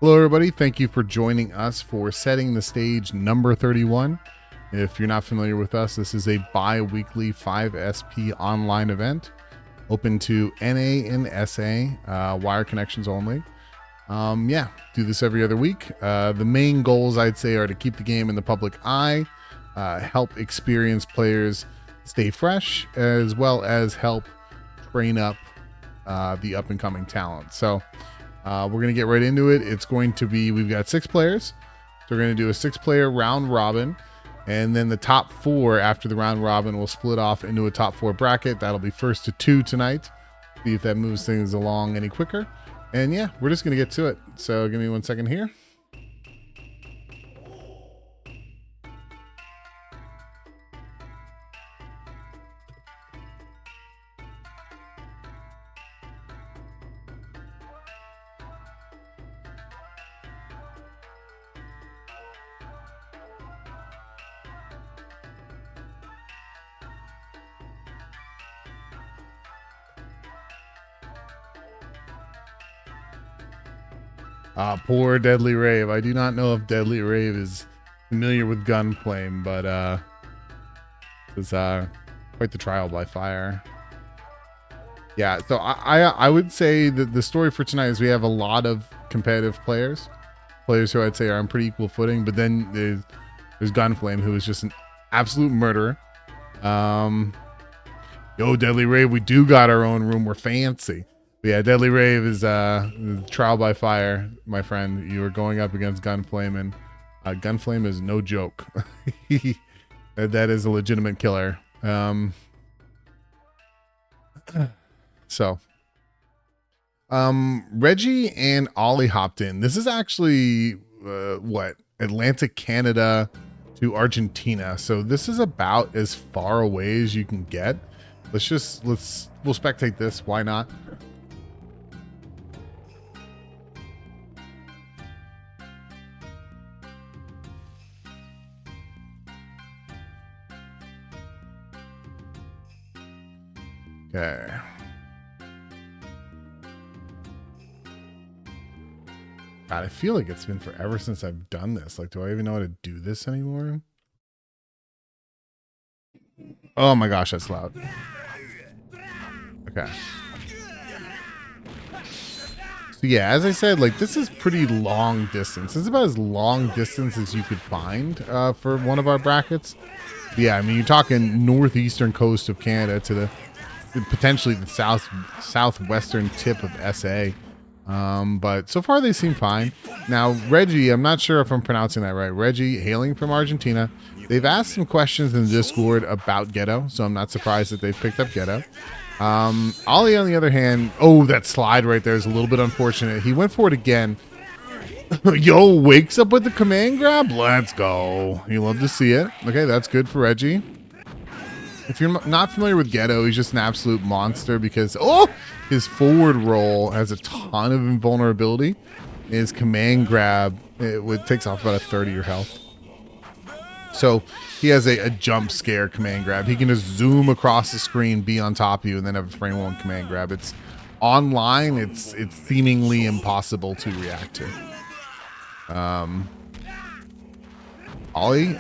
Hello, everybody. Thank you for joining us for Setting the Stage number 31. If you're not familiar with us, this is a bi-weekly 5SP online event open to NA and SA, wire connections only. Do this every other week. The main goals, I'd say, are to keep the game in the public eye, help experienced players stay fresh, as well as help train up the up-and-coming talent. So we're going to get right into it. It's going to be, we've got 6 players. So we're going to do a 6-player round robin. And then the top 4 after the round robin will split off into a top 4 bracket. That'll be first to 2 tonight. See if that moves things along any quicker. And yeah, we're just going to get to it. So give me 1 second here. Poor Deadly Rave. I do not know if Deadly Rave is familiar with Ganfleim, but it's quite the trial by fire. Yeah, so I would say that the story for tonight is we have a lot of competitive players who I'd say are on pretty equal footing, but then there's Ganfleim, who is just an absolute murderer. Yo, Deadly Rave, we do got our own room. We're fancy. But yeah, Deadly Rave is trial by fire, my friend. You are going up against Ganfleim, and Ganfleim is no joke. That is a legitimate killer. Regi and Ollie hopped in. This is actually Atlantic Canada to Argentina. So this is about as far away as you can get. We'll spectate this. Why not? Okay. God, I feel like it's been forever since I've done this. Like, do I even know how to do this anymore? Oh my gosh, that's loud. Okay. So yeah, as I said, like, this is pretty long distance. This is about as long distance as you could find for one of our brackets. Yeah, I mean, you're talking northeastern coast of Canada to the potentially the southwestern tip of SA. But so far they seem fine. Now, Regi, I'm not sure if I'm pronouncing that right. Regi, hailing from Argentina. They've asked some questions in the Discord about Ghetto, so I'm not surprised that they've picked up Ghetto. Ollie, on the other hand, oh, that slide right there is a little bit unfortunate. He went for it again. Yo, wakes up with the command grab. Let's go. You love to see it. Okay, that's good for Regi. If you're not familiar with Ghetto, he's just an absolute monster because, his forward roll has a ton of invulnerability. His command grab, it takes off about a third of your health. So he has a jump scare command grab. He can just zoom across the screen, be on top of you, and then have a frame 1 command grab. It's online. It's seemingly impossible to react to. Ollie,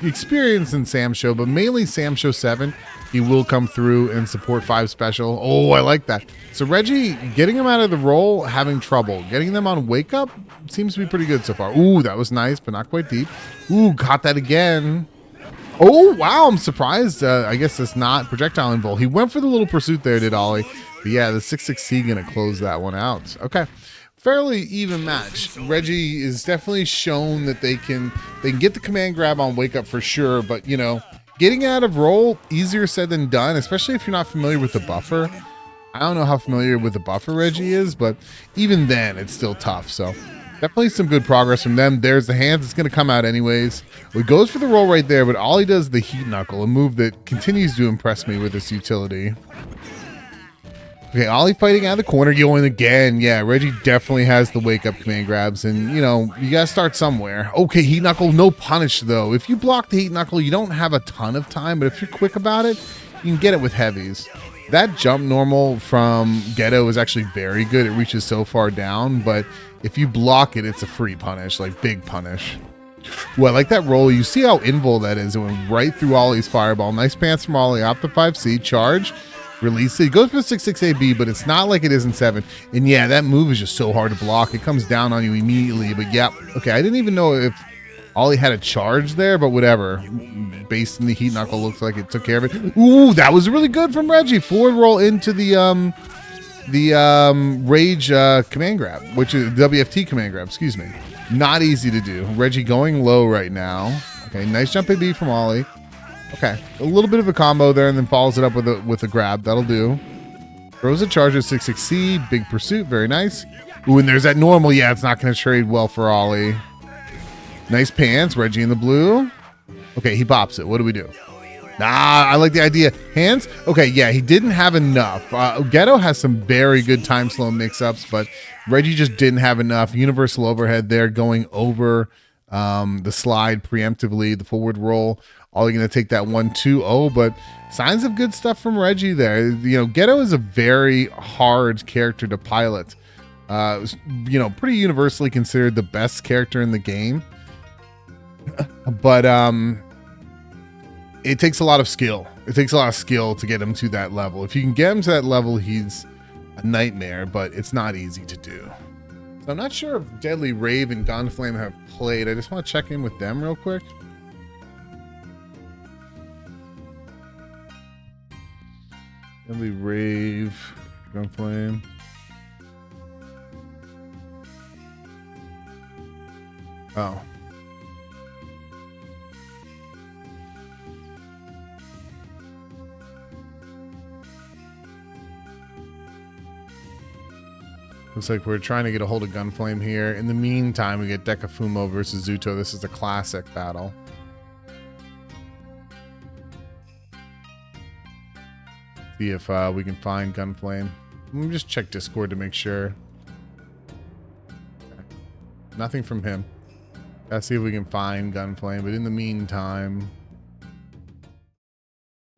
experience in Sam Show, but mainly Sam Show 7. He will come through and support 5 special. Oh, I like that. So Regi, getting him out of the roll, having trouble. Getting them on wake up seems to be pretty good so far. Ooh, that was nice, but not quite deep. Ooh, caught that again. Oh, wow, I'm surprised. I guess it's not projectile invul. He went for the little pursuit there, did Ollie. But yeah, the 6-6C gonna close that one out. Okay. Fairly even match. Regi is definitely shown that they can get the command grab on wake up for sure, but you know, getting out of roll, easier said than done, especially if you're not familiar with the buffer. I don't know how familiar with the buffer Regi is, but even then it's still tough. So definitely some good progress from them. There's the hands. It's going to come out anyways. It goes for the roll right there, but all he does is the heat knuckle, a move that continues to impress me with its utility. Okay, Ollie fighting out of the corner, going again. Yeah, Regi definitely has the wake-up command grabs, and, you know, you gotta start somewhere. Okay, Heat Knuckle, no punish, though. If you block the Heat Knuckle, you don't have a ton of time, but if you're quick about it, you can get it with heavies. that jump normal from Ghetto is actually very good. It reaches so far down, but if you block it, it's a free punish, like big punish. Well, like that roll, you see how invul that is. It went right through Ollie's fireball. Nice pants from Ollie, off the 5C, charge, release it. It goes for 6-6 AB, but it's not like it is in 7. And yeah, that move is just so hard to block. It comes down on you immediately, but yeah. Okay, I didn't even know if Ollie had a charge there, but whatever. Based in the heat knuckle, looks like it took care of it. Ooh, that was really good from Regi. Forward roll into the rage command grab, which is WFT command grab, excuse me. Not easy to do. Regi going low right now. Okay, nice jump AB from Ollie. Okay, a little bit of a combo there, and then follows it up with a grab. That'll do. Throws a charge at 6-6C. Big pursuit, very nice. Ooh, and there's that normal. Yeah, it's not going to trade well for Ollie. Nice pants, Regi in the blue. Okay, he pops it. What do we do? Nah, I like the idea. Hands? Okay, yeah, he didn't have enough. Ghetto has some very good time slow mix-ups, but Regi just didn't have enough. Universal overhead there going over the slide preemptively, the forward roll. Ollie going to take that 1-2-0, but signs of good stuff from Regi there. You know, Ghetto is a very hard character to pilot. You know, pretty universally considered the best character in the game. But it takes a lot of skill. It takes a lot of skill to get him to that level. If you can get him to that level, he's a nightmare, but it's not easy to do. So I'm not sure if DeadlyRave and Ganfleim have played. I just want to check in with them real quick. DeadlyRave, Ganfleim. Oh. Looks like we're trying to get a hold of Ganfleim here. In the meantime, we get Deka Fumo versus Zooto. This is a classic battle. See if we can find Ganfleim. Let me just check Discord to make sure. Okay. Nothing from him. Let's see if we can find Ganfleim. But in the meantime,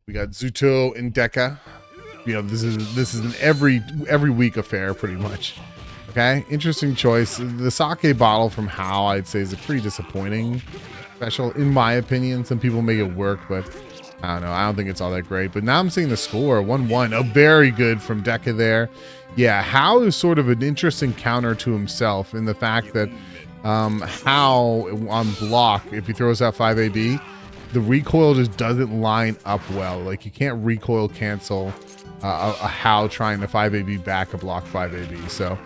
we got Zooto and Deka. You know, this is an every week affair pretty much. Okay, interesting choice. The sake bottle from How, I'd say, is a pretty disappointing special in my opinion. Some people make it work, but I don't know. I don't think it's all that great. But now I'm seeing the score 1-1. Oh, very good from Deka there. Yeah, How is sort of an interesting counter to himself in the fact that How on block, if he throws out 5AB, the recoil just doesn't line up well. Like you can't recoil cancel a How trying to 5AB back a block 5AB. So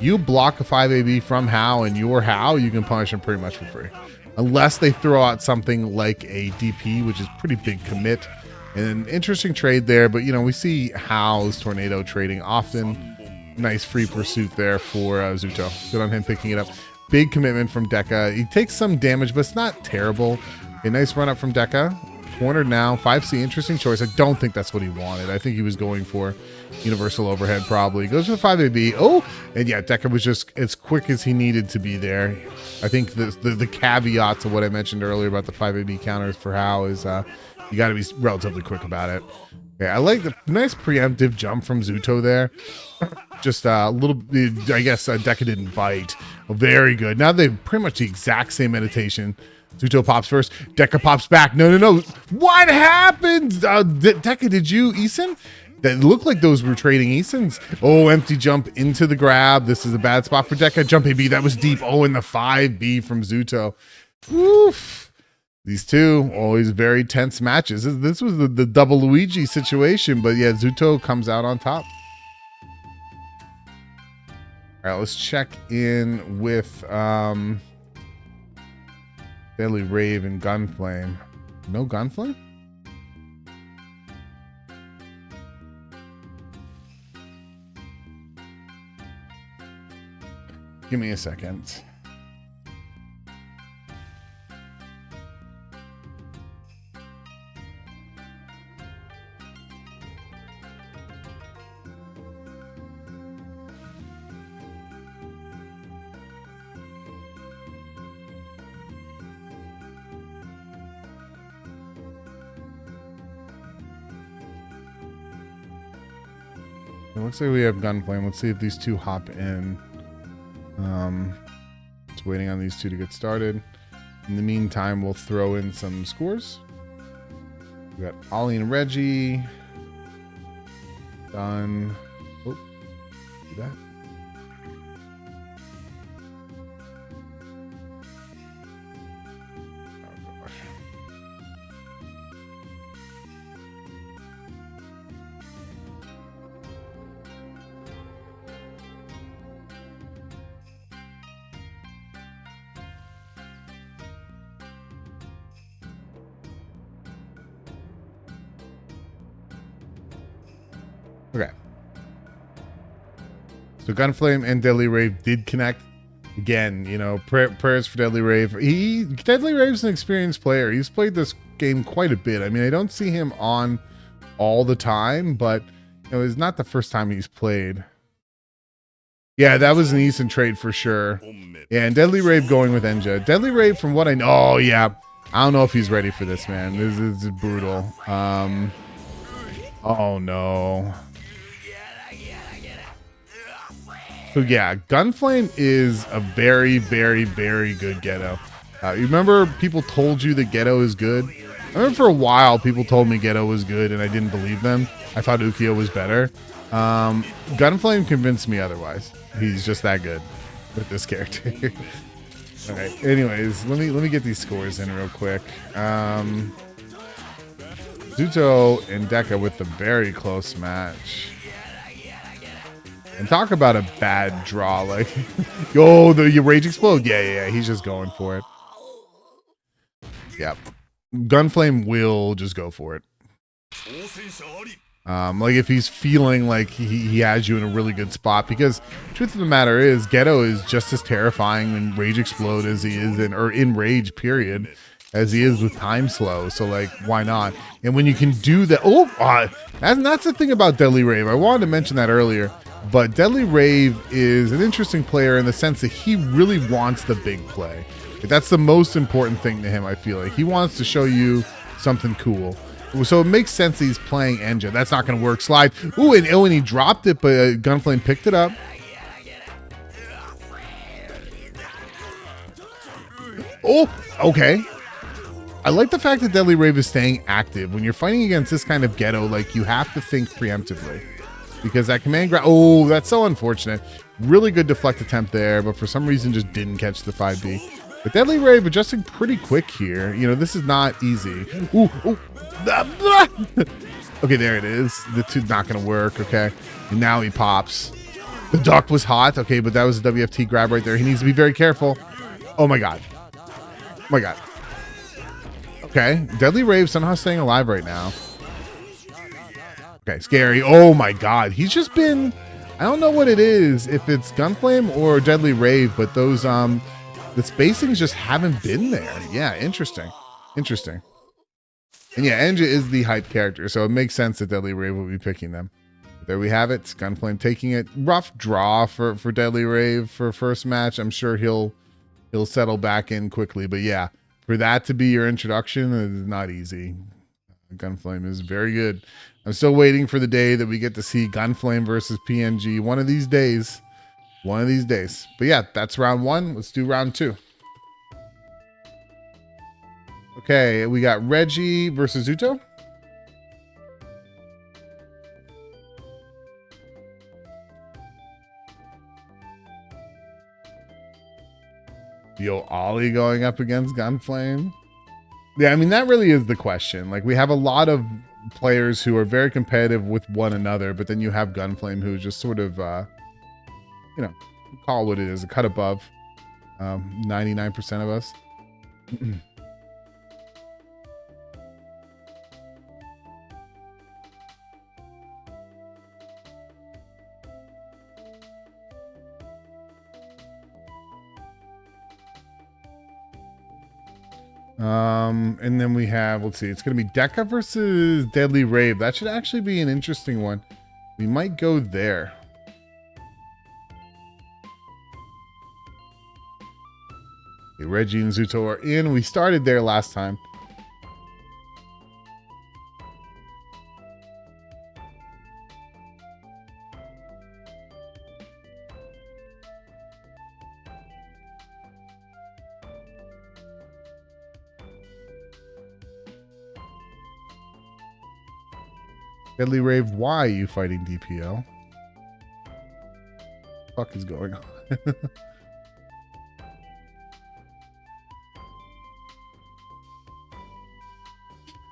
you block a 5AB from How and your How, you can punish him pretty much for free. Unless they throw out something like a DP, which is pretty big commit. And an interesting trade there, but you know, we see How's tornado trading often. Nice free pursuit there for Zooto. Good on him picking it up. Big commitment from Deka. He takes some damage, but it's not terrible. A nice run up from Deka. Cornered now, 5C, interesting choice. I don't think that's what he wanted. I think he was going for universal overhead probably. Goes for the 5AB. Oh, and yeah, Deka was just as quick as he needed to be there. I think the caveat to what I mentioned earlier about the 5AB counters for How is you got to be relatively quick about it. Okay, I like the nice preemptive jump from Zooto there. Just a little, I guess Deka didn't bite. Oh, very good. Now they've pretty much the exact same meditation. Zooto pops first. Deka pops back. No. What happened? Deka, did you Eason? That looked like those were trading Easons. Oh, empty jump into the grab. This is a bad spot for Deka. Jump AB, that was deep. Oh, and the 5B from Zooto. Oof. These two, always very tense matches. This was the double Luigi situation, but yeah, Zooto comes out on top. All right, let's check in with DeadlyRave and Ganfleim. No Ganfleim? Give me a second. It looks like we have Ganfleim. Let's see if these two hop in. Just waiting on these two to get started. In the meantime, we'll throw in some scores. We got Ollie and Regi. Done. Oh, do that. Okay. So Ganfleim and DeadlyRave did connect. Again, you know, prayers for DeadlyRave. DeadlyRave's an experienced player. He's played this game quite a bit. I mean, I don't see him on all the time, but you know, it's not the first time he's played. Yeah, that was an Easton trade for sure. Yeah, and DeadlyRave going with Enja. DeadlyRave, from what I know, oh yeah, I don't know if he's ready for this, man. This is brutal. Oh no. So yeah, Ganfleim is a very, very, very good Ghetto. You remember people told you that Ghetto is good? I remember for a while people told me Ghetto was good and I didn't believe them. I thought Ukiyo was better. Ganfleim convinced me otherwise. He's just that good with this character. All right. Anyways, let me get these scores in real quick. Zooto and Deka with the very close match. And talk about a bad draw. Like, yo, the Rage explode. Yeah, he's just going for it. Yep. Ganfleim will just go for it. Like if he's feeling like he has you in a really good spot, because truth of the matter is Ghetto is just as terrifying in Rage Explode as he is in Rage period as he is with Time Slow. So like, why not? And when you can do that, that's the thing about DeadlyRave. I wanted to mention that earlier, but DeadlyRave is an interesting player in the sense that he really wants the big play. That's the most important thing to him. I feel like he wants to show you something cool. So it makes sense that he's playing Enja. That's not going to work. Slide. Ooh, and he dropped it, but Ganfleim picked it up. Oh, okay. I like the fact that DeadlyRave is staying active. When you're fighting against this kind of Ghetto, like, you have to think preemptively. Because that command grab... Oh, that's so unfortunate. Really good deflect attempt there, but for some reason just didn't catch the 5B. But DeadlyRave adjusting pretty quick here. You know, this is not easy. Ooh. Okay, there it is. The two's not going to work, okay? And now he pops. The duck was hot. Okay, but that was a WFT grab right there. He needs to be very careful. Oh, my God. Oh, my God. Okay, DeadlyRave somehow staying alive right now. Okay, scary. Oh, my God. He's just been... I don't know what it is, if it's Ganfleim or DeadlyRave, but those... the spacings just haven't been there. Yeah, interesting. Interesting. And yeah, Enja is the hype character, so it makes sense that DeadlyRave will be picking them. But there we have it. Ganfleim taking it. Rough draw for DeadlyRave for first match. I'm sure he'll settle back in quickly. But yeah, for that to be your introduction is not easy. Ganfleim is very good. I'm still waiting for the day that we get to see Ganfleim versus PNG. One of these days. One of these days. But yeah, that's round one. Let's do round two. Okay, we got Regi versus Zooto. Yo, Ollie going up against Ganfleim. Yeah, I mean, that really is the question. Like, we have a lot of players who are very competitive with one another, but then you have Ganfleim who's just sort of... you know, call it what it is, a cut above 99% of us. And then we have, let's see, it's going to be Deka versus DeadlyRave. That should actually be an interesting one. We might go there. Okay, Regi and Zooto are in. We started there last time. Deadly Rave, why are you fighting DPL? What the fuck is going on?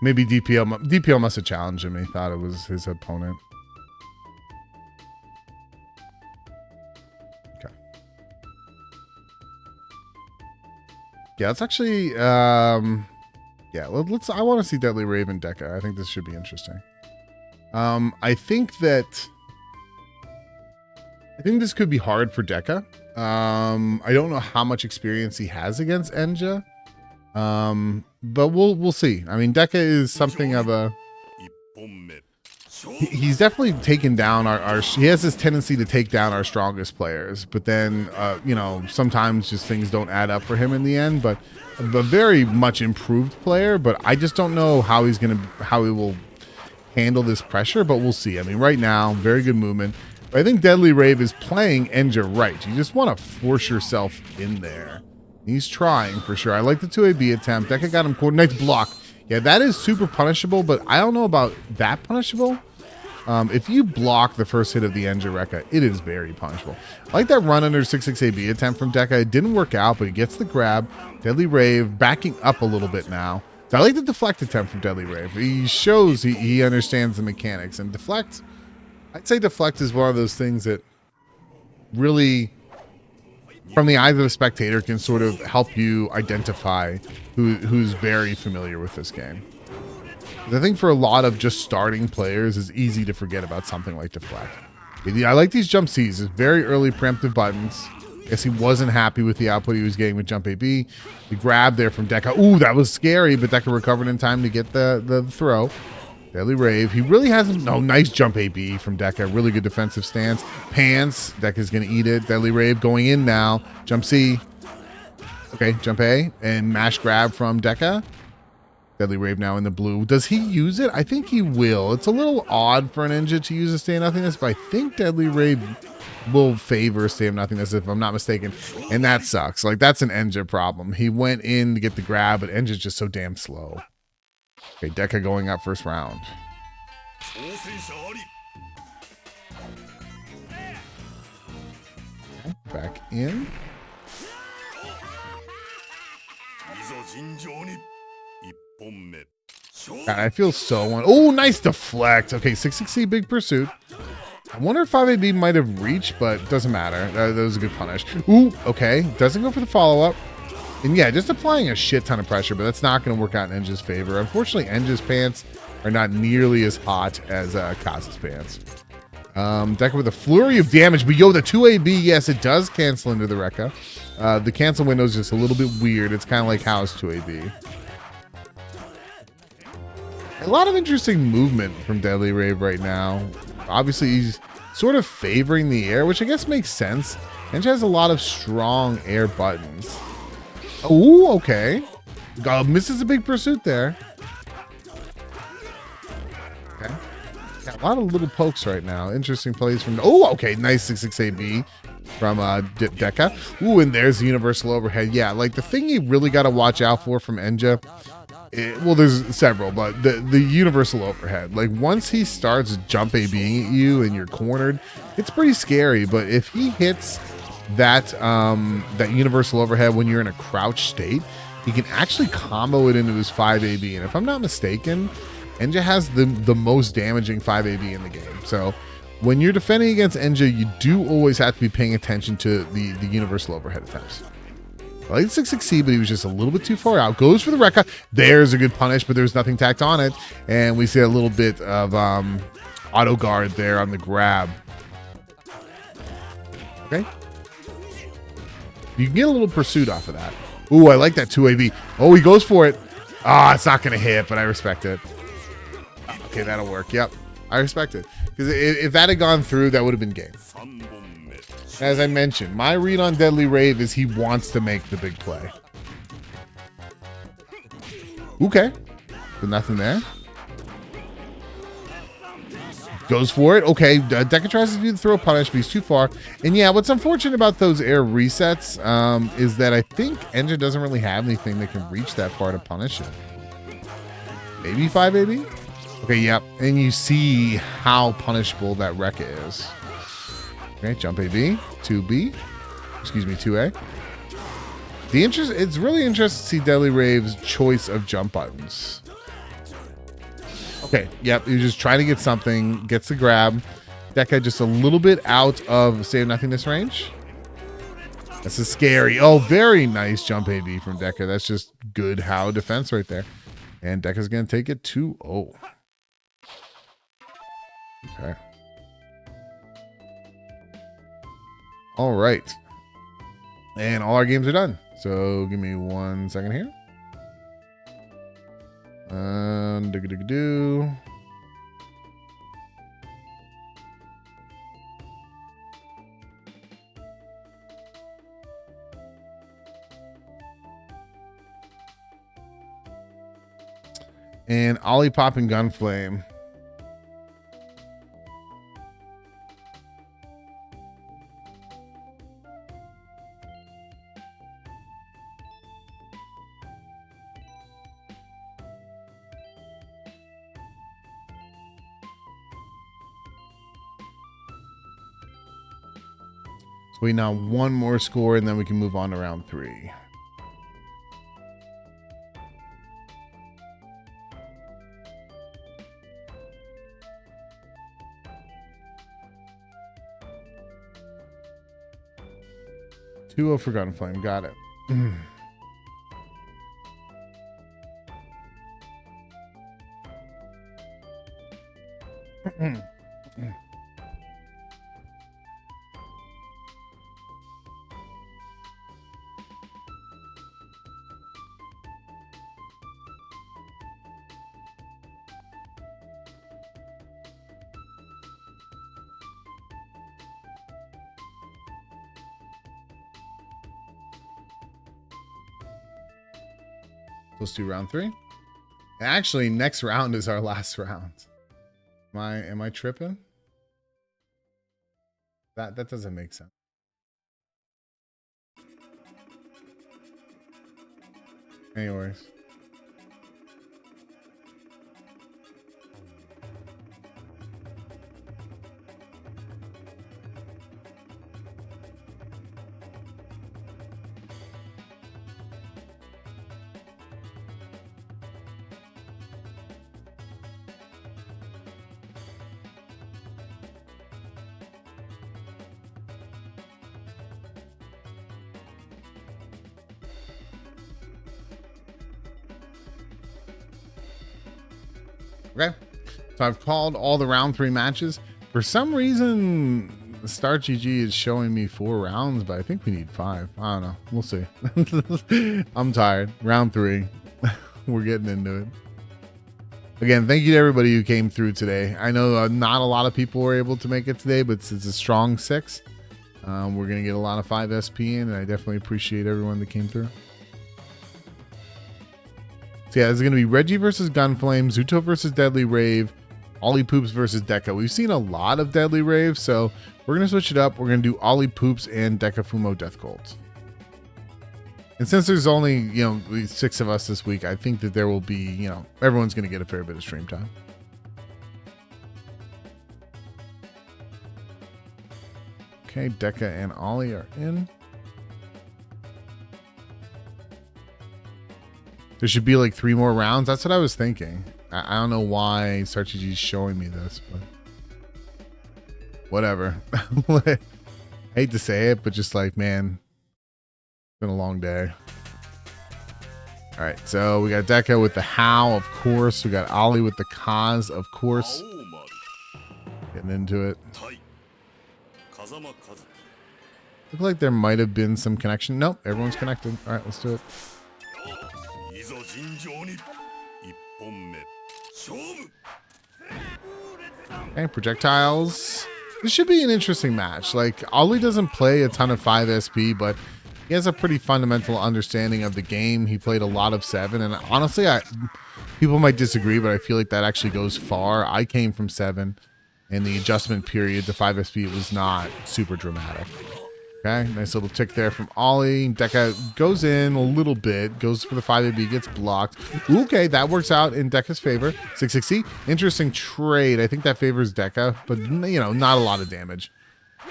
Maybe DPL must have challenged him. He thought it was his opponent. Okay. Yeah, let's actually yeah, let's I want to see Deadly Rave and Deka. I think this should be interesting. I think this could be hard for Deka. I don't know how much experience he has against Enja. But we'll see. I mean, Deka is something of a... He's definitely taken down our he has this tendency to take down our strongest players, but then, you know, sometimes just things don't add up for him in the end, but a very much improved player, but I just don't know how he will handle this pressure, but we'll see. I mean, right now, very good movement. But I think Deadly Rave is playing Enja right. You just want to force yourself in there. He's trying for sure. I like the 2AB attempt. Deka got him caught. Nice block. Yeah, that is super punishable, but I don't know about that punishable. If you block the first hit of the Enja Rekka, it is very punishable. I like that run under 6-6 AB attempt from Deka. It didn't work out, but he gets the grab. Deadly Rave backing up a little bit now. I like the deflect attempt from Deadly Rave. He shows he understands the mechanics. And deflect, I'd say deflect is one of those things that really, from the eyes of a spectator, can sort of help you identify who's very familiar with this game. I think for a lot of just starting players, it's easy to forget about something like deflect. I like these jump C's. It's very early preemptive buttons. I guess he wasn't happy with the output he was getting with jump AB. The grab there from Deka. Ooh, that was scary, but Deka recovered in time to get the throw. Deadly Rave. He really hasn't... No, nice jump AB from Deka. Really good defensive stance. Pants. Deka's going to eat it. Deadly Rave going in now. Jump C. Okay, jump A. And mash grab from Deka. Deadly Rave now in the blue. Does he use it? I think he will. It's a little odd for an Enja to use a Stay of Nothingness, but I think Deadly Rave will favor Stay of Nothingness if I'm not mistaken. And that sucks. Like, that's an Enja problem. He went in to get the grab, but Enja's just so damn slow. Okay, Deka going up first round. Okay, back in. God, I feel so... Oh, nice deflect. Okay, 6-6C big pursuit. I wonder if 5AB might have reached, but doesn't matter. That was a good punish. Ooh, okay. Doesn't go for the follow-up. And yeah, just applying a shit ton of pressure, but that's not going to work out in Enja's favor. Unfortunately, Enja's pants are not nearly as hot as Kaza's pants. Deka with a flurry of damage, but yo, the 2AB, yes, it does cancel into the Rekka. The cancel window is just a little bit weird. It's kind of like House 2AB. A lot of interesting movement from Deadly Rave right now. Obviously, he's sort of favoring the air, which I guess makes sense. Enja has a lot of strong air buttons. Oh, okay. Misses a big pursuit there. Okay. Got a lot of little pokes right now. Interesting plays from... Oh, okay. Nice 6-6 AB from Deka. Ooh, and there's the universal overhead. Yeah, like the thing you really got to watch out for from Enja... well, there's several, but the universal overhead. Like, once he starts jump ABing at you and you're cornered, it's pretty scary. But if he hits that that universal overhead when you're in a crouch state, he can actually combo it into his 5AB. And if I'm not mistaken, Enja has the most damaging 5AB in the game. So when you're defending against Enja, you do always have to be paying attention to the universal overhead attempts. I like the 6-6C, but he was just a little bit too far out. Goes for the Rekka. There's a good punish, but there's nothing tacked on it. And we see a little bit of auto guard there on the grab. Okay. You can get a little pursuit off of that. Ooh, I like that 2AB. Oh, he goes for it. Ah, it's not going to hit, but I respect it. Okay, that'll work. Yep, I respect it. Because if that had gone through, that would have been game. As I mentioned, my read on Deadly Rave is he wants to make the big play. Okay. But nothing there. Goes for it. Okay. Deka tries to do the throw punish, but he's too far. And yeah, what's unfortunate about those air resets is that I think Enja doesn't really have anything that can reach that far to punish it. Maybe 5AB? Okay, yep. And you see how punishable that Rekka is. Okay, jump AB, 2B. Excuse me, 2A. It's really interesting to see Deadly Rave's choice of jump buttons. Okay, yep, you're just trying to get something, gets the grab. Deka just a little bit out of save nothingness range. This is scary. Oh, very nice jump AB from Deka. That's just good how defense right there. And Deka's going to take it 2-0. Okay. All right. And all our games are done. So give me 1 second here. Do. And Olipop and Ganfleim. So we now one more score and then we can move on to round 3. Two for Ganfleim, got it. Let's do round 3. Actually, next round is our last round. Am I tripping? That doesn't make sense. Anyways. Okay, so I've called all the round 3 matches. For some reason, Start GG is showing me 4 rounds, but I think we need 5. I don't know. We'll see. I'm tired. Round 3. We're getting into it. Again, thank you to everybody who came through today. I know not a lot of people were able to make it today, but it's a strong 6. We're going to get a lot of 5 SP in, and I definitely appreciate everyone that came through. So yeah, this is going to be Regi versus Ganfleim, Zooto versus Deadly Rave, Olipop versus Deka. We've seen a lot of Deadly Rave, so we're going to switch it up. We're going to do Olipop and Deka Fumo Death Cult. And since there's only, 6 of us this week, I think that there will be, everyone's going to get a fair bit of stream time. Okay, Deka and Ollie are in. There should be like 3 more rounds. That's what I was thinking. I don't know why StartGG is showing me this, but whatever. Hate to say it, but just like, man, it's been a long day. All right, so we got Deka with the How, of course. We got Ollie with the Cause, of course. Getting into it. Look like there might have been some connection. Nope, everyone's connected. All right, let's do it. Okay, projectiles. This should be an interesting match. Like, Ollie doesn't play a ton of 5 SP, but he has a pretty fundamental understanding of the game. He played a lot of 7, and honestly, people might disagree, but I feel like that actually goes far. I came from 7, and the adjustment period to 5 SP was not super dramatic. Okay, nice little tick there from Ollie. Deka goes in a little bit, goes for the 5AB, gets blocked. Okay, that works out in Deka's favor. 660, interesting trade. I think that favors Deka, but you know, not a lot of damage.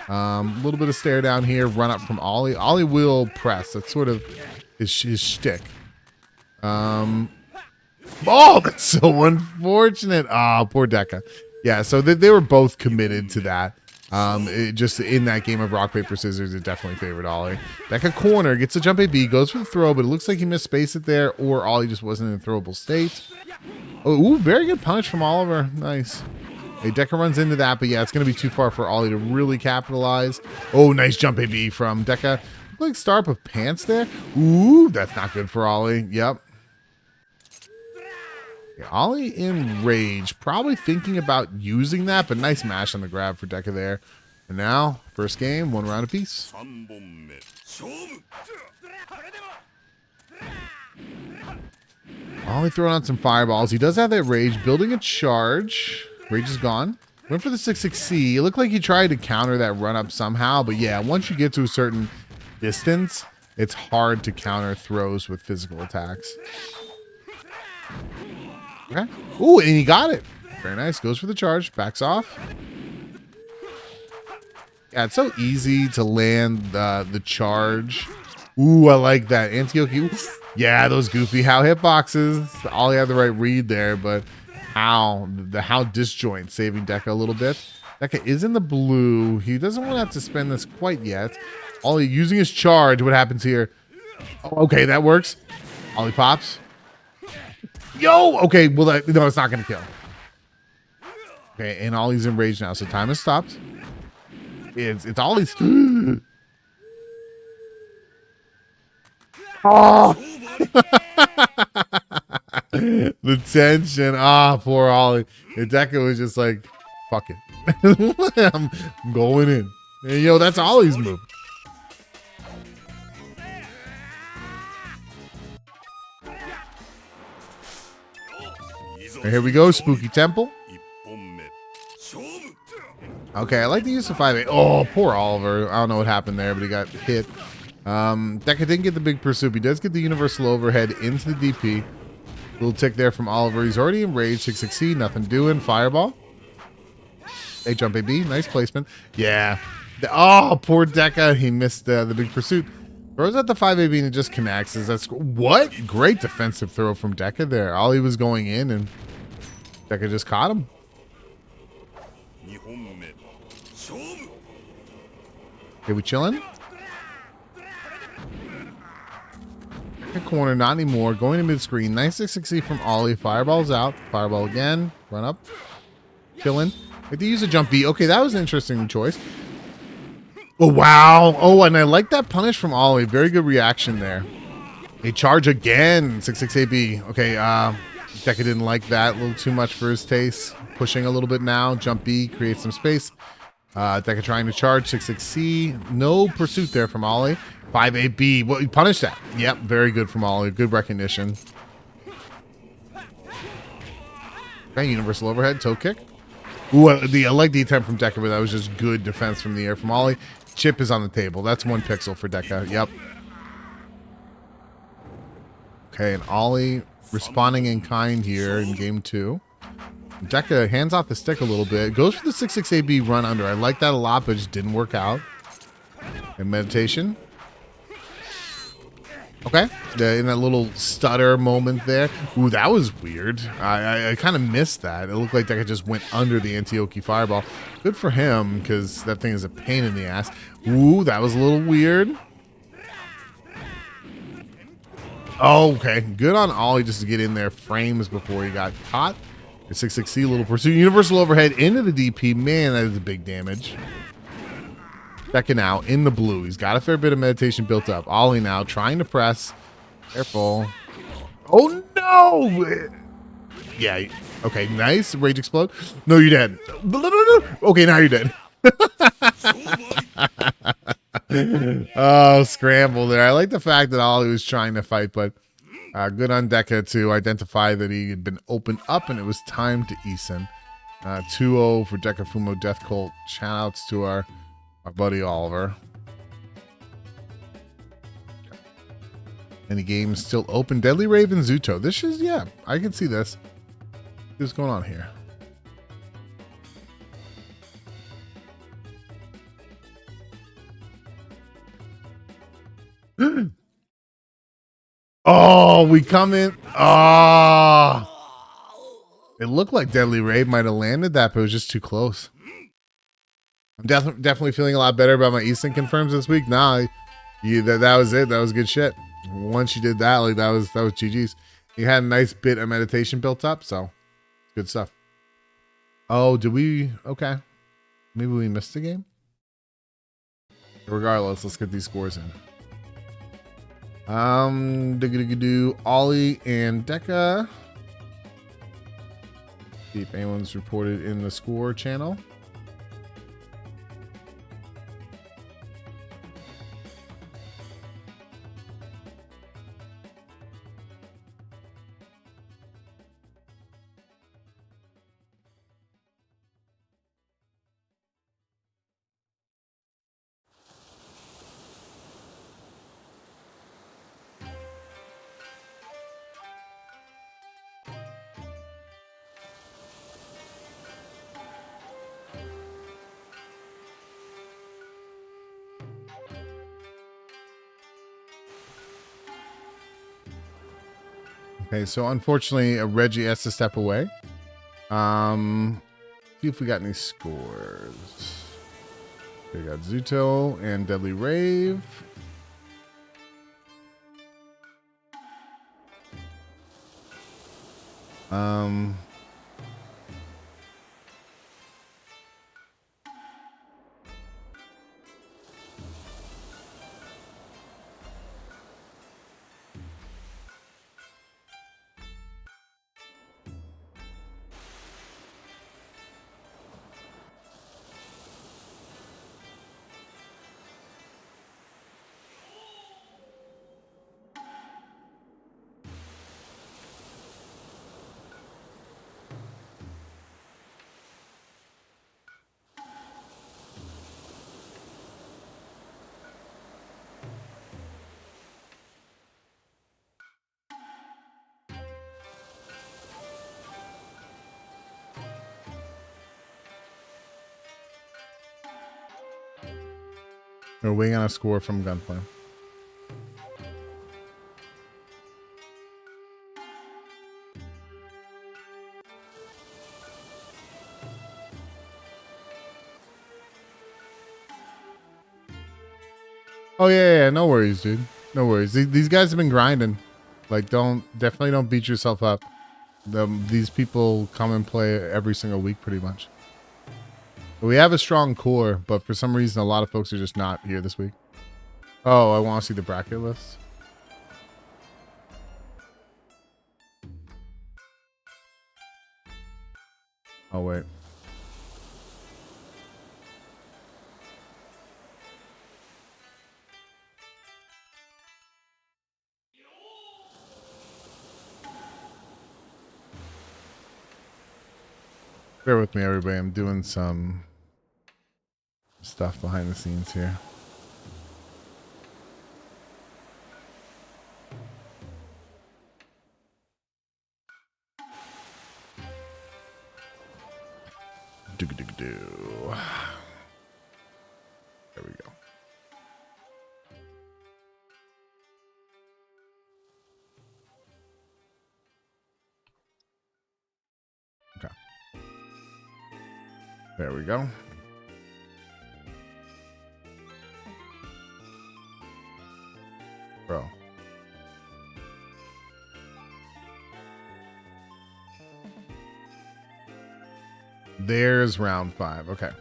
A little bit of stare down here, run up from Ollie. Ollie will press. That's sort of his shtick. Oh, that's so unfortunate. Ah, poor Deka. Yeah, so they were both committed to that. Just in that game of rock, paper, scissors, it definitely favored Ollie. Deka corner, gets a jump AB, goes for the throw, but it looks like he missed space it there, or Ollie just wasn't in a throwable state. Oh, ooh, very good punch from Oliver. Nice. Hey, Deka runs into that, but yeah, it's going to be too far for Ollie to really capitalize. Oh, nice jump AB from Deka. Look like start up with pants there. Ooh, that's not good for Ollie. Yep. Yeah, Ollie in rage, probably thinking about using that, but nice mash on the grab for Deka there. And now, first game, 1 round apiece. Ollie throwing on some fireballs. He does have that rage, building a charge. Rage is gone. Went for the 660. It looked like he tried to counter that run up somehow, but yeah, once you get to a certain distance, it's hard to counter throws with physical attacks. Okay. Ooh, and he got it. Very nice. Goes for the charge. Backs off. Yeah, it's so easy to land the charge. Ooh, I like that. Antioche. Yeah, those goofy how hitboxes. Ollie had the right read there, but how disjoint saving Deka a little bit. Deka is in the blue. He doesn't want to have to spend this quite yet. Ollie using his charge. What happens here? Oh, okay, that works. Ollie pops. Yo! Okay, well, no, it's not going to kill. Okay, and Ollie's enraged now, so time has stopped. It's Ollie's. Oh! The tension. Ah, poor Ollie. And Deka was just like, fuck it. I'm going in. And, yo, that's Ollie's move. And here we go, Spooky Temple. Okay, I like to use the 5-8. Oh, poor Oliver. I don't know what happened there, but he got hit. Deka didn't get the big pursuit. He does get the universal overhead into the DP. Little tick there from Oliver. He's already enraged. 660, nothing doing. Fireball. Hey, jump AB. Nice placement. Yeah. Oh, poor Deka. He missed the big pursuit. Throws out the 5AB and it just connects. That's what? Great defensive throw from Deka there. Ollie was going in and Deka just caught him. Okay, we chilling? Corner, not anymore. Going to mid-screen. Nice 660 from Ollie. Fireball's out. Fireball again. Run up. Chilling. Like to use a jump B. Okay, that was an interesting choice. Oh, wow. Oh, and I like that punish from Ollie. Very good reaction there. A charge again. 6-6 AB. Okay, Deka didn't like that. A little too much for his taste. Pushing a little bit now. Jump B. Create some space. Deka trying to charge. 6-6C. No pursuit there from Ollie. 5-8B. Well, he punished that. Yep, very good from Ollie. Good recognition. Okay, universal overhead. Toe kick. Ooh, I like the attempt from Deka, but that was just good defense from the air from Ollie. Chip is on the table. That's 1 pixel for Deka. Yep. Okay, and Ollie responding in kind here in game 2. Deka hands off the stick a little bit. Goes for the 6-6 AB run under. I like that a lot, but it just didn't work out. And meditation. Okay, in that little stutter moment there. Ooh, that was weird. I kind of missed that. It looked like Deka just went under the Antioche fireball. Good for him, because that thing is a pain in the ass. Ooh, that was a little weird. Oh, okay. Good on Ollie just to get in there frames before he got caught. 6-6C, little pursuit. Universal overhead into the DP. Man, that is a big damage. Deka now in the blue. He's got a fair bit of meditation built up. Ollie now trying to press. Careful. Oh, no! Yeah. Okay, nice. Rage explode. No, you're dead. Okay, now you're dead. Oh, scramble there. I like the fact that Ollie was trying to fight, but good on Deka to identify that he had been opened up and it was time to Eason. 2-0 for Deka Fumo Death Cult. Shout outs to our buddy Oliver. Any games still open? Deadly Rave and Zooto. This is, yeah, I can see this. What's going on here? Oh, we come in. Oh, it looked like Deadly Rave might have landed that, but it was just too close. I'm definitely feeling a lot better about my Easton confirms this week. Nah, that was it. That was good shit. Once you did that, like that was GG's. You had a nice bit of meditation built up, so good stuff. Oh, did we? Okay, maybe we missed the game. Regardless, let's get these scores in. Do Ollie and Deka. See if anyone's reported in the score channel. Okay, so unfortunately, Regi has to step away. See if we got any scores. We got Zooto and Deadly Rave. We're waiting on a score from Ganfleim. Oh yeah, no worries, dude. No worries. These guys have been grinding. Like, definitely don't beat yourself up. These people come and play every single week, pretty much. We have a strong core, but for some reason, a lot of folks are just not here this week. Oh, I want to see the bracket list. Oh, wait. Bear with me, everybody. I'm doing some stuff behind the scenes here. There we go. Okay. There we go. Bro. There's round 5. Okay.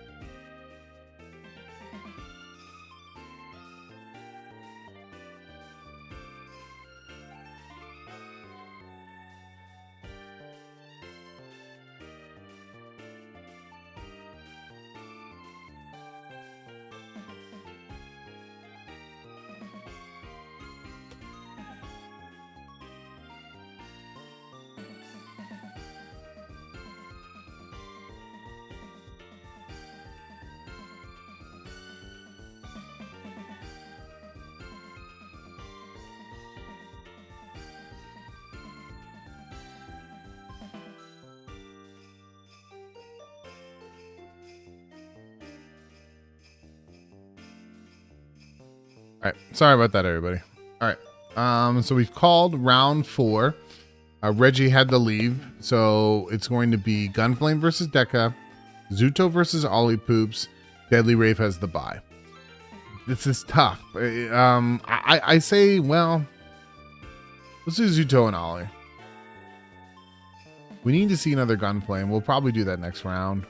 All right. Sorry about that, everybody. All right. So we've called round 4. Regi had to leave, so it's going to be Ganfleim versus Deka, Zooto versus Olipop. DeadlyRave has the bye. This is tough. I say, well, let's do Zooto and Ollie. We need to see another Ganfleim. We'll probably do that next round.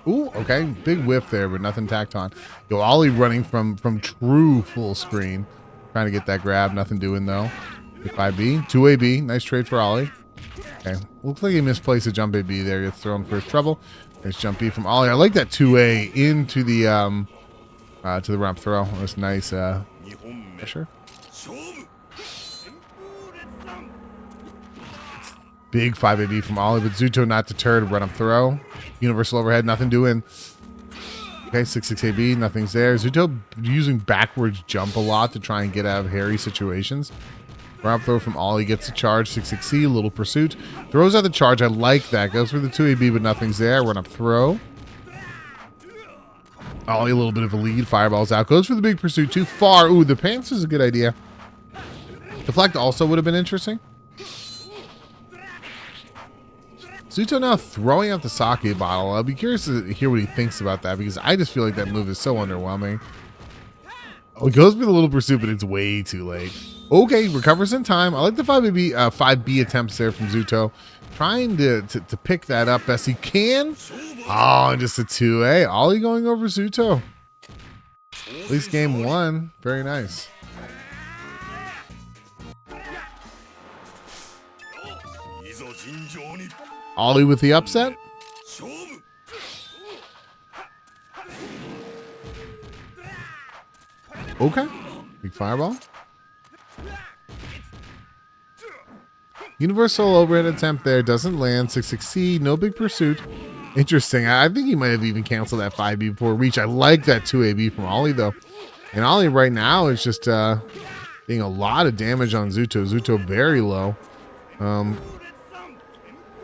Ooh, okay. Big whiff there, but nothing tacked on. Yo, Ollie running from true full screen. Trying to get that grab. Nothing doing, though. 5B. 2AB. Nice trade for Ollie. Okay. Looks like he misplaced a jump AB there. Gets thrown for his trouble. Nice jump B from Ollie. I like that 2A into the to the ramp throw. That's nice pressure. Big 5AB from Ollie, but Zooto not deterred. Run up throw. Universal overhead, nothing doing. Okay, 6-6 AB, nothing's there. Zooto using backwards jump a lot to try and get out of hairy situations. Run up throw from Ollie, gets a charge. 6-6C, little pursuit. Throws out the charge, I like that. Goes for the 2AB, but nothing's there. Run up throw. Ollie, a little bit of a lead. Fireballs out. Goes for the big pursuit, too far. Ooh, the pants is a good idea. Deflect also would have been interesting. Zooto now throwing out the sake bottle. I'll be curious to hear what he thinks about that, because I just feel like that move is so underwhelming. Oh, he goes for the little pursuit, but it's way too late. Okay, recovers in time. I like the 5B attempts there from Zooto. Trying to pick that up best he can. Oh, and just a 2A. Ollie going over Zooto. At least game 1. Very nice. Ollie with the upset. Okay. Big fireball. Universal overhead attempt there. Doesn't land. 6-6C. No big pursuit. Interesting. I think he might have even canceled that 5B before reach. I like that 2AB from Ollie, though. And Ollie right now is just being a lot of damage on Zooto. Zooto very low.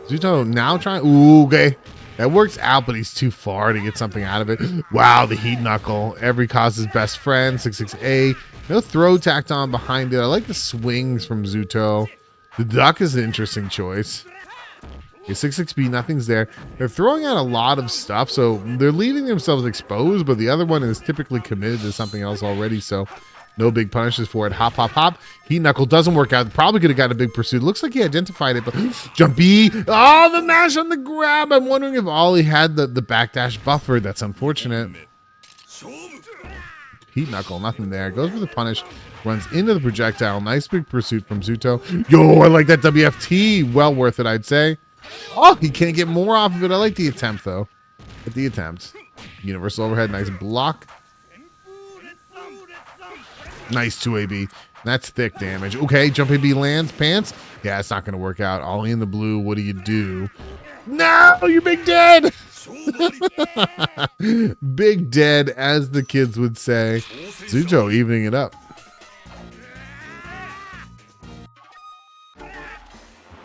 Zooto now trying. Ooh, okay. That works out, but he's too far to get something out of it. Wow, the heat knuckle. Every cause's best friend. 6-6A. No throw tacked on behind it. I like the swings from Zooto. The duck is an interesting choice. Okay, 6-6B, nothing's there. They're throwing out a lot of stuff, so they're leaving themselves exposed, but the other one is typically committed to something else already, so no big punishes for it. Hop, hop, hop. Heat knuckle doesn't work out. Probably could have got a big pursuit. Looks like he identified it, but jump B. Oh, the mash on the grab. I'm wondering if Ollie had the backdash buffer. That's unfortunate. Heat knuckle, nothing there. Goes for the punish. Runs into the projectile. Nice big pursuit from Zooto. Yo, I like that WFT. Well worth it, I'd say. Oh, he can't get more off of it. I like the attempt, though. At the attempt. Universal overhead. Nice block. Nice 2AB. That's thick damage. Okay, jump AB lands. Pants. Yeah, it's not going to work out. Ollie in the blue. What do you do? No, you big dead. Big dead, as the kids would say. Zooto evening it up.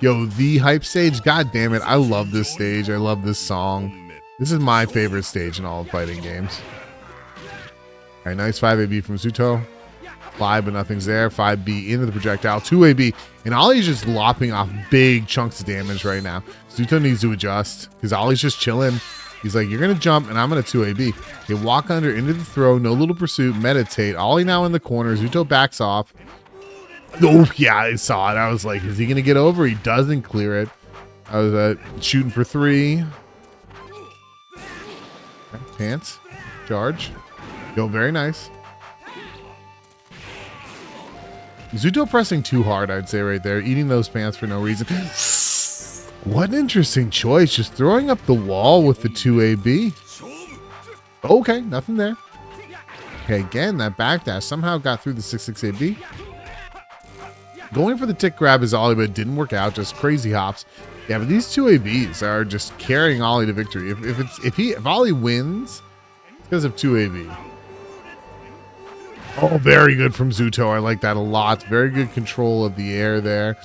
Yo, the hype stage. God damn it. I love this stage. I love this song. This is my favorite stage in all of fighting games. All right, nice 5AB from Zooto. 5, but nothing's there. 5B into the projectile. 2AB. And Ollie's just lopping off big chunks of damage right now. Zooto needs to adjust because Ollie's just chilling. He's like, you're going to jump, and I'm going to 2AB. They walk under into the throw. No little pursuit. Meditate. Ollie now in the corner. Zooto backs off. Oh, yeah, I saw it. I was like, is he going to get over? He doesn't clear it. I was shooting for 3. Okay, pants. Charge. Yo, very nice. Zooto pressing too hard, I'd say, right there. Eating those pants for no reason. What an interesting choice. Just throwing up the wall with the 2AB. Okay, nothing there. Okay, again, that backdash somehow got through the 6-6 AB. Going for the tick grab is Ollie, but it didn't work out. Just crazy hops. Yeah, but these two ABs are just carrying Ollie to victory. If Ollie wins, it's because of two AB. Oh, very good from Zooto. I like that a lot. Very good control of the air there.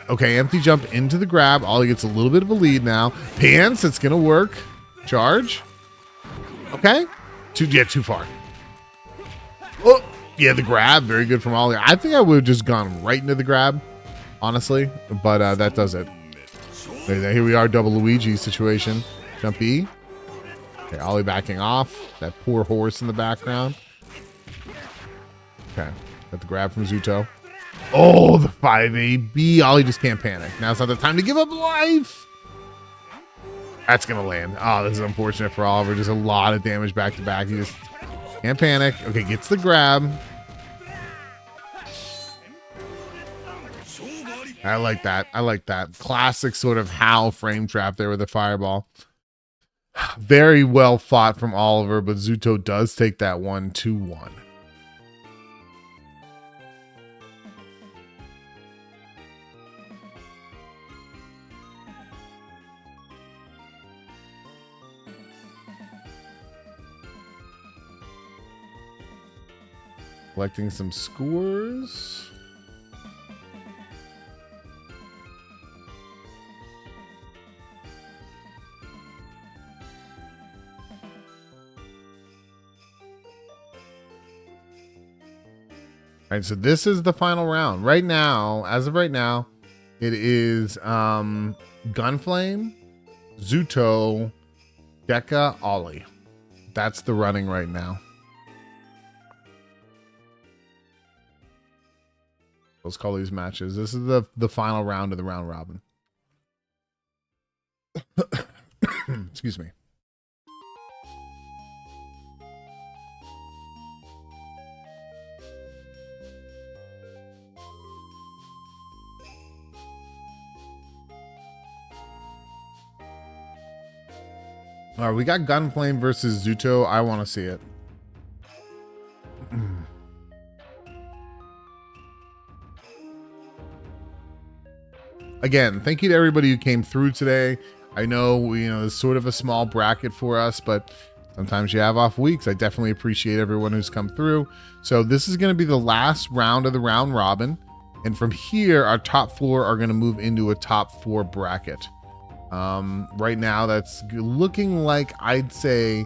Okay, empty jump into the grab. Ollie gets a little bit of a lead now. Pants, it's gonna work. Charge. Okay. Too far. Oh, yeah, the grab. Very good from Ollie. I think I would have just gone right into the grab, honestly. But that does it. Here we are, double Luigi situation. Jump E. Okay, Ollie backing off. That poor horse in the background. Okay, got the grab from Zooto. Oh, the 5AB. Ollie just can't panic. Now's not the time to give up life. That's going to land. Oh, this is unfortunate for Oliver. Just a lot of damage back to back. He just can't panic. Okay, gets the grab. I like that. I like that. Classic sort of Hal frame trap there with the fireball. Very well fought from Oliver, but Zooto does take that 1-2-1. Collecting some scores. All right, so this is the final round. Right now, as of right now, it is Ganfleim, Zooto, Deka, Ollie. That's the running right now. Let's call these matches. This is the final round of the round robin. Excuse me. All right, we got Ganfleim versus Zooto. I want to see it. Again, thank you to everybody who came through today. I know, it's sort of a small bracket for us, but sometimes you have off weeks. I definitely appreciate everyone who's come through. So this is going to be the last round of the round robin. And from here, our top four are going to move into a top four bracket. Right now, that's looking like, I'd say,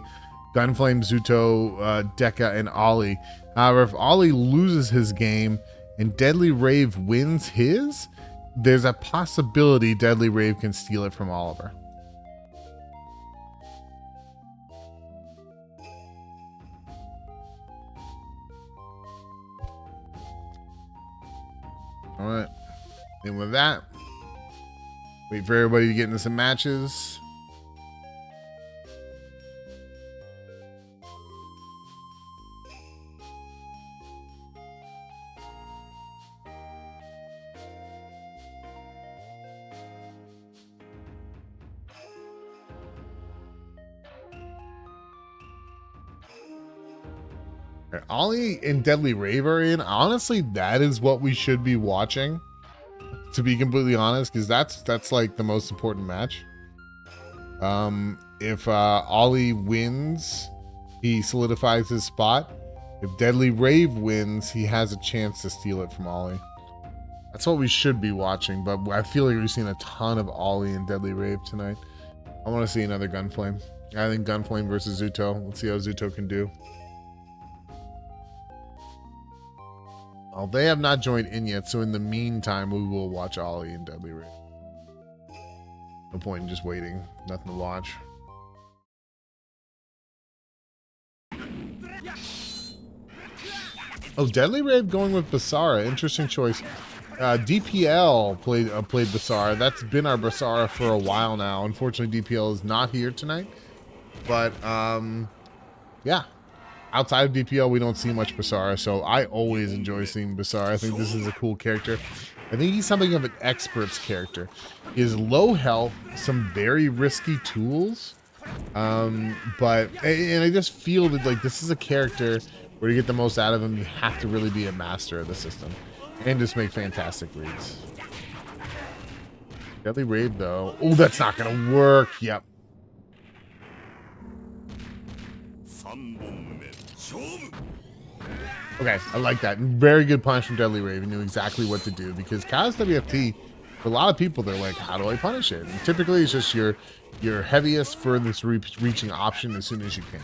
Ganfleim, Zooto, Deka, and Ollie. However, if Ollie loses his game and Deadly Rave wins his, there's a possibility Deadly Rave can steal it from Oliver. All right. And with that, wait for everybody to get into some matches. Ollie and Deadly Rave are in. Honestly, that is what we should be watching, to be completely honest, because that's like the most important match. If Ollie wins, he solidifies his spot. If Deadly Rave wins, he has a chance to steal it from Ollie. That's what we should be watching, but I feel like we've seen a ton of Ollie and Deadly Rave tonight. I want to see another Ganfleim. I think Ganfleim versus Zooto. Let's see how Zooto can do. Well, they have not joined in yet, so in the meantime, we will watch Ollie and Deadly Rave. No point in just waiting. Nothing to watch. Oh, Deadly Rave going with Basara. Interesting choice. DPL played Basara. That's been our Basara for a while now. Unfortunately, DPL is not here tonight. But, yeah. Outside of DPL, we don't see much Basara, so I always enjoy seeing Basara. I think this is a cool character. I think he's something of an expert's character. He has low health, some very risky tools, but I just feel that like this is a character where you get the most out of him. You have to really be a master of the system and just make fantastic reads. Deadly Rave, though. Oh, that's not going to work. Yep. Okay, I like that. Very good punish from Deadly Rave. He knew exactly what to do because Chaos WFT, for a lot of people, they're like, how do I punish it? And typically, it's just your heaviest, furthest reaching option as soon as you can.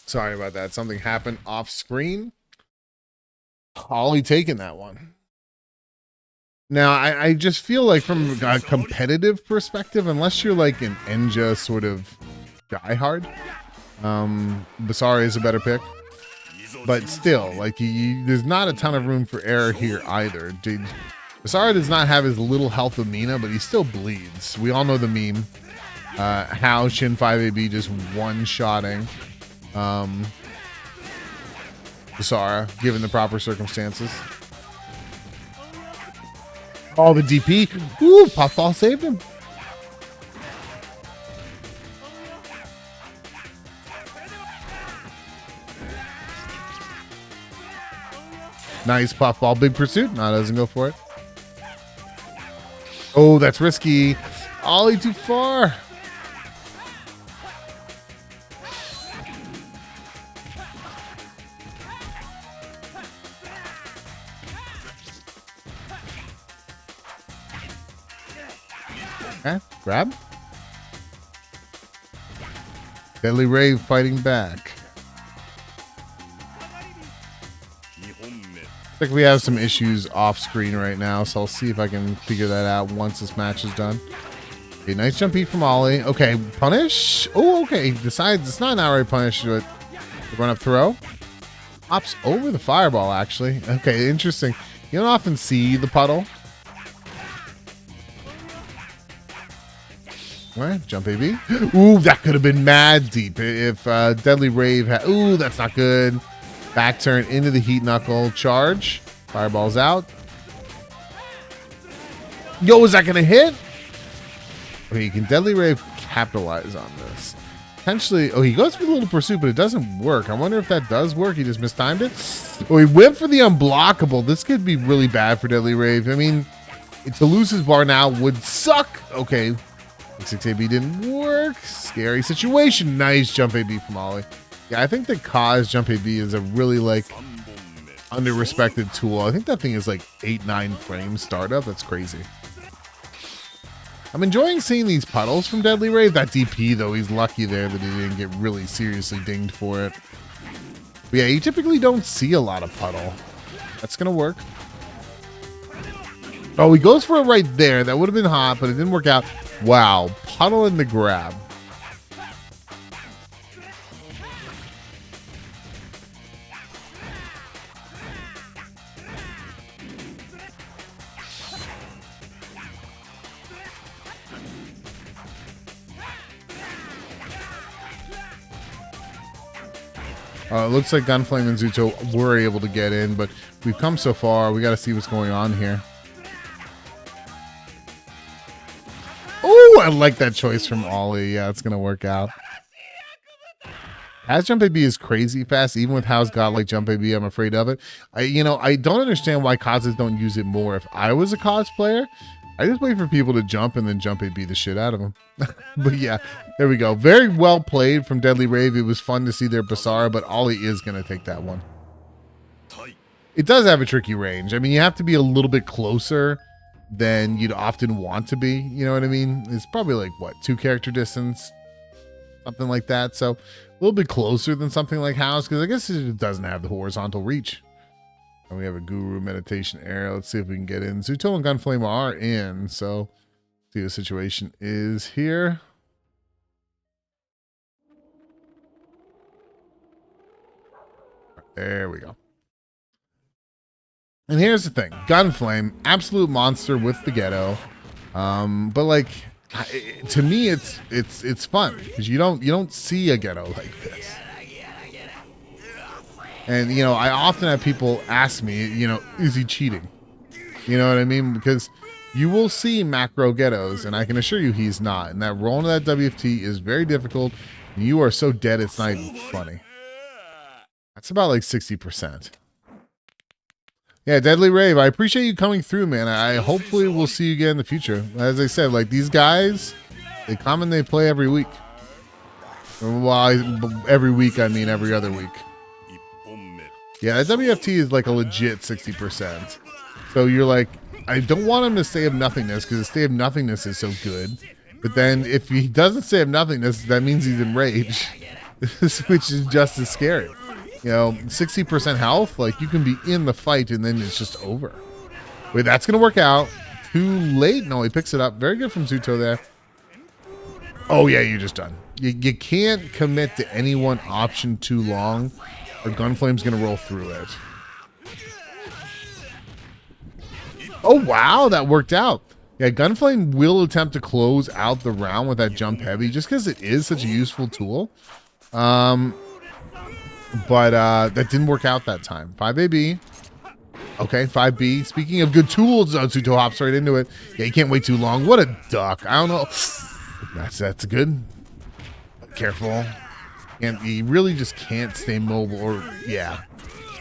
Sorry about that. Something happened off screen. Ollie taking that one. Now, I just feel like from a competitive perspective, unless you're like an Enja sort of diehard, Basara is a better pick. But still, like, there's not a ton of room for error here either. Basara does not have as little health of Mina, but he still bleeds. We all know the meme. How Shin 5AB just one-shotting Basara, given the proper circumstances. Oh, the DP. Ooh, Puffball saved him. Nice Puffball. Big pursuit. No, doesn't go for it. Oh, that's risky. Ollie too far. Okay, grab. Deadly Rave fighting back. Looks like we have some issues off screen right now, so I'll see if I can figure that out once this match is done. Okay, nice jump beat from Ollie. Okay, punish. Oh, okay. Decides it's not an outright punish, but run up throw. Hops over the fireball, actually. Okay, interesting. You don't often see the puddle. All right, jump AB. Ooh, that could have been mad deep if Deadly Rave had. Ooh, that's not good. Back turn into the heat knuckle charge. Fireball's out. Yo, is that gonna hit? Okay, you can Deadly Rave capitalize on this. Potentially, oh, he goes for the little pursuit, but it doesn't work. I wonder if that does work. He just mistimed it. Oh, he went for the unblockable. This could be really bad for Deadly Rave. I mean, to lose his bar now would suck. Okay. 6AB didn't work. Scary situation. Nice jump AB from Ollie. Yeah, I think the Kaz jump AB is a really like under-respected tool. I think that thing is like 8-9 frames startup. That's crazy. I'm enjoying seeing these puddles from Deadly Rave. That DP though, he's lucky there that he didn't get really seriously dinged for it. But yeah, you typically don't see a lot of puddle. That's gonna work. Oh, he goes for it right there. That would have been hot, but it didn't work out. Wow, puddle in the grab. It looks like Ganfleim and Zooto were able to get in, but we've come so far. We got to see what's going on here. Oh, I like that choice from Ollie. Yeah, it's going to work out. How's Jump AB is crazy fast, even with How's got like Jump AB, I'm afraid of it. I don't understand why Kazas don't use it more. If I was a Kaz player, I just wait for people to jump and then Jump AB the shit out of them. But yeah, there we go. Very well played from Deadly Rave. It was fun to see their Basara, but Ollie is going to take that one. It does have a tricky range. I mean, you have to be a little bit closer than you'd often want to be. You know what I mean? It's probably like, what, 2 character distance? Something like that. So a little bit closer than something like House, because I guess it doesn't have the horizontal reach. And we have a Guru meditation area. Let's see if we can get in. Zooto and Ganfleim are in, so see what the situation is here. There we go. And here's the thing. Ganfleim, absolute monster with the ghetto. But like, to me, it's fun because you don't see a ghetto like this. And, I often have people ask me, is he cheating? You know what I mean? Because You will see macro ghettos, and I can assure you he's not. And that roll into that WFT is very difficult. And you are so dead, it's not even funny. That's about like 60%. Yeah, Deadly Rave, I appreciate you coming through, man. I hopefully will see you again in the future. As I said, like these guys, they come and they play every week. Well, every week, I mean every other week. Yeah, that WFT is like a legit 60%. So you're like, I don't want him to stay of nothingness because the stay of nothingness is so good. But then if he doesn't stay of nothingness, that means he's in rage, which is just as scary. You know, 60% health, like you can be in the fight and then it's just over. Wait, that's going to work out. Too late. No, he picks it up. Very good from Zooto there. Oh, yeah, you're just done. You can't commit to any one option too long or Ganflaim's going to roll through it. Oh, wow, that worked out. Yeah, Ganfleim will attempt to close out the round with that jump heavy just because it is such a useful tool. But that didn't work out that time. 5AB. Okay, 5B. Speaking of good tools, Zooto hops right into it. Yeah, you can't wait too long. What a duck. I don't know. That's good. Careful. And he really just can't stay mobile. Or yeah.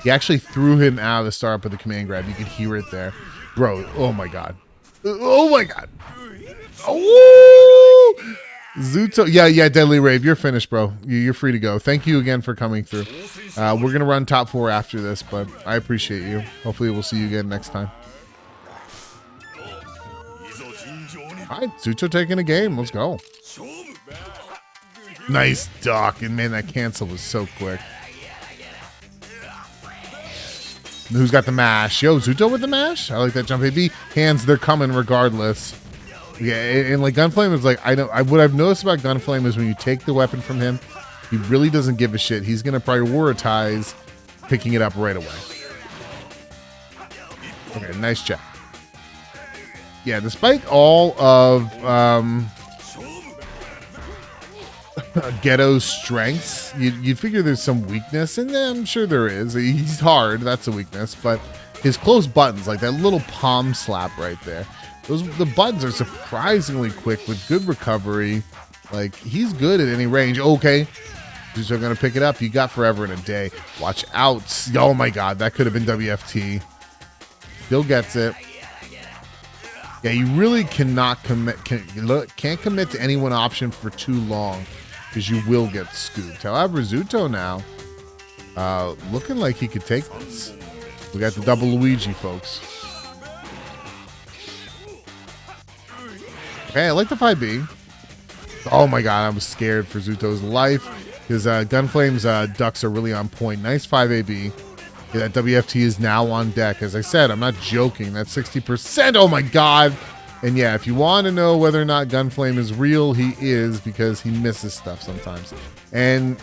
He actually threw him out of the startup with the command grab. You could hear it there. Bro, oh my god. Oh my god. Oh! Zooto, yeah, Deadly Rave, you're finished, bro. You're free to go. Thank you again for coming through. We're gonna run top 4 after this, but I appreciate you. Hopefully, we'll see you again next time. All right, Zooto taking a game. Let's go. Nice duck, and man, that cancel was so quick. Who's got the mash? Yo, Zooto with the mash. I like that jump. AB hands, they're coming regardless. Yeah, and like Ganfleim is like, what I've noticed about Ganfleim is when you take the weapon from him, he really doesn't give a shit. He's gonna prioritize picking it up right away. Okay, nice check. Yeah, despite all of Ghetto's strengths, you'd figure there's some weakness, and I'm sure there is. He's hard, that's a weakness, but his close buttons, like that little palm slap right there, the buttons are surprisingly quick with good recovery. Like, he's good at any range. Okay, he's gonna pick it up. You got forever in a day. Watch out. Oh my god, that could have been WFT. Still gets it. Yeah, you really cannot can't commit to any one option for too long because you will get scooped. However, Zooto now looking like he could take this. We got the double Luigi, folks. Okay, I like the 5B. Oh my god, I was scared for Zooto's life because Ganflaim's ducks are really on point. Nice 5AB. Yeah, that WFT is now on deck. As I said, I'm not joking. That's 60%. Oh my god. And yeah, if you want to know whether or not Ganfleim is real, he is, because he misses stuff sometimes. And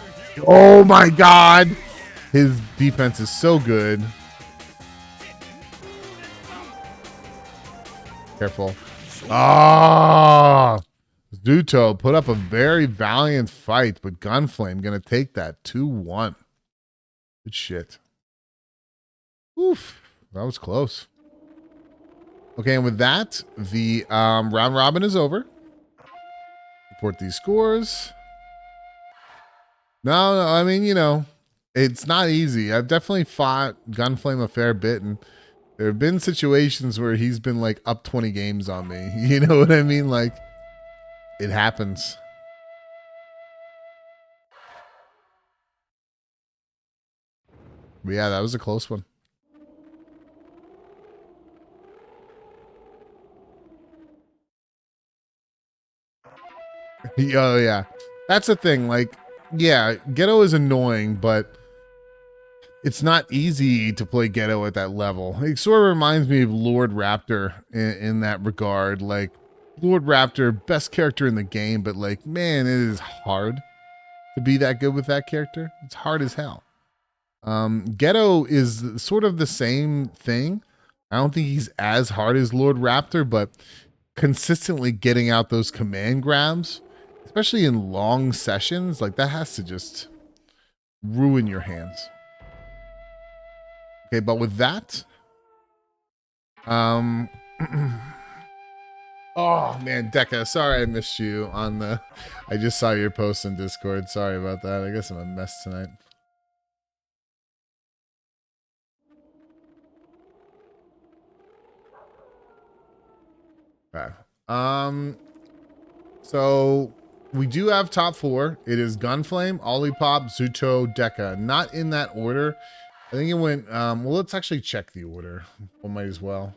oh my god, his defense is so good. Careful. Ah, Zooto put up a very valiant fight, but Ganfleim gonna take that 2-1. Good shit. Oof, that was close. Okay, and with that, the round robin is over. Report these scores. No, I mean, you know, it's not easy. I've definitely fought Ganfleim a fair bit, and there have been situations where he's been like up 20 games on me. You know what I mean? Like, it happens. But yeah, that was a close one. Oh yeah, that's the thing. Like, yeah, Ghetto is annoying, but it's not easy to play Ghetto at that level. It sort of reminds me of Lord Raptor in that regard. Like, Lord Raptor, best character in the game, but like, man, it is hard to be that good with that character. It's hard as hell. Ghetto is sort of the same thing. I don't think he's as hard as Lord Raptor, but consistently getting out those command grabs, especially in long sessions, like that has to just ruin your hands. Okay, but with that, Oh man, Deka, sorry I missed you on the. I just saw your post in Discord. Sorry about that. I guess I'm a mess tonight. Okay. So we do have top 4. It is Ganfleim, Olipop, Zooto, Deka. Not in that order. I think it went. Well, let's actually check the order. We might as well.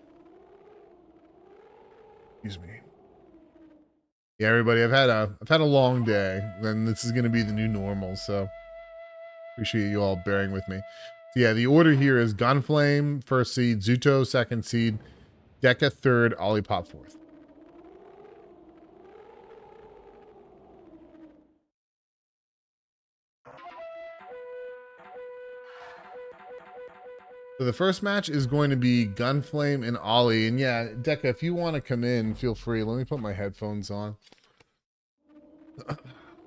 Excuse me. Yeah, everybody. I've had a long day. Then this is gonna be the new normal. So appreciate you all bearing with me. So yeah, the order here is Ganfleim first seed, Zooto second seed, Deka third, Olipop fourth. So the first match is going to be Ganfleim and Ollie. And yeah, Deka, if you want to come in, feel free. Let me put my headphones on.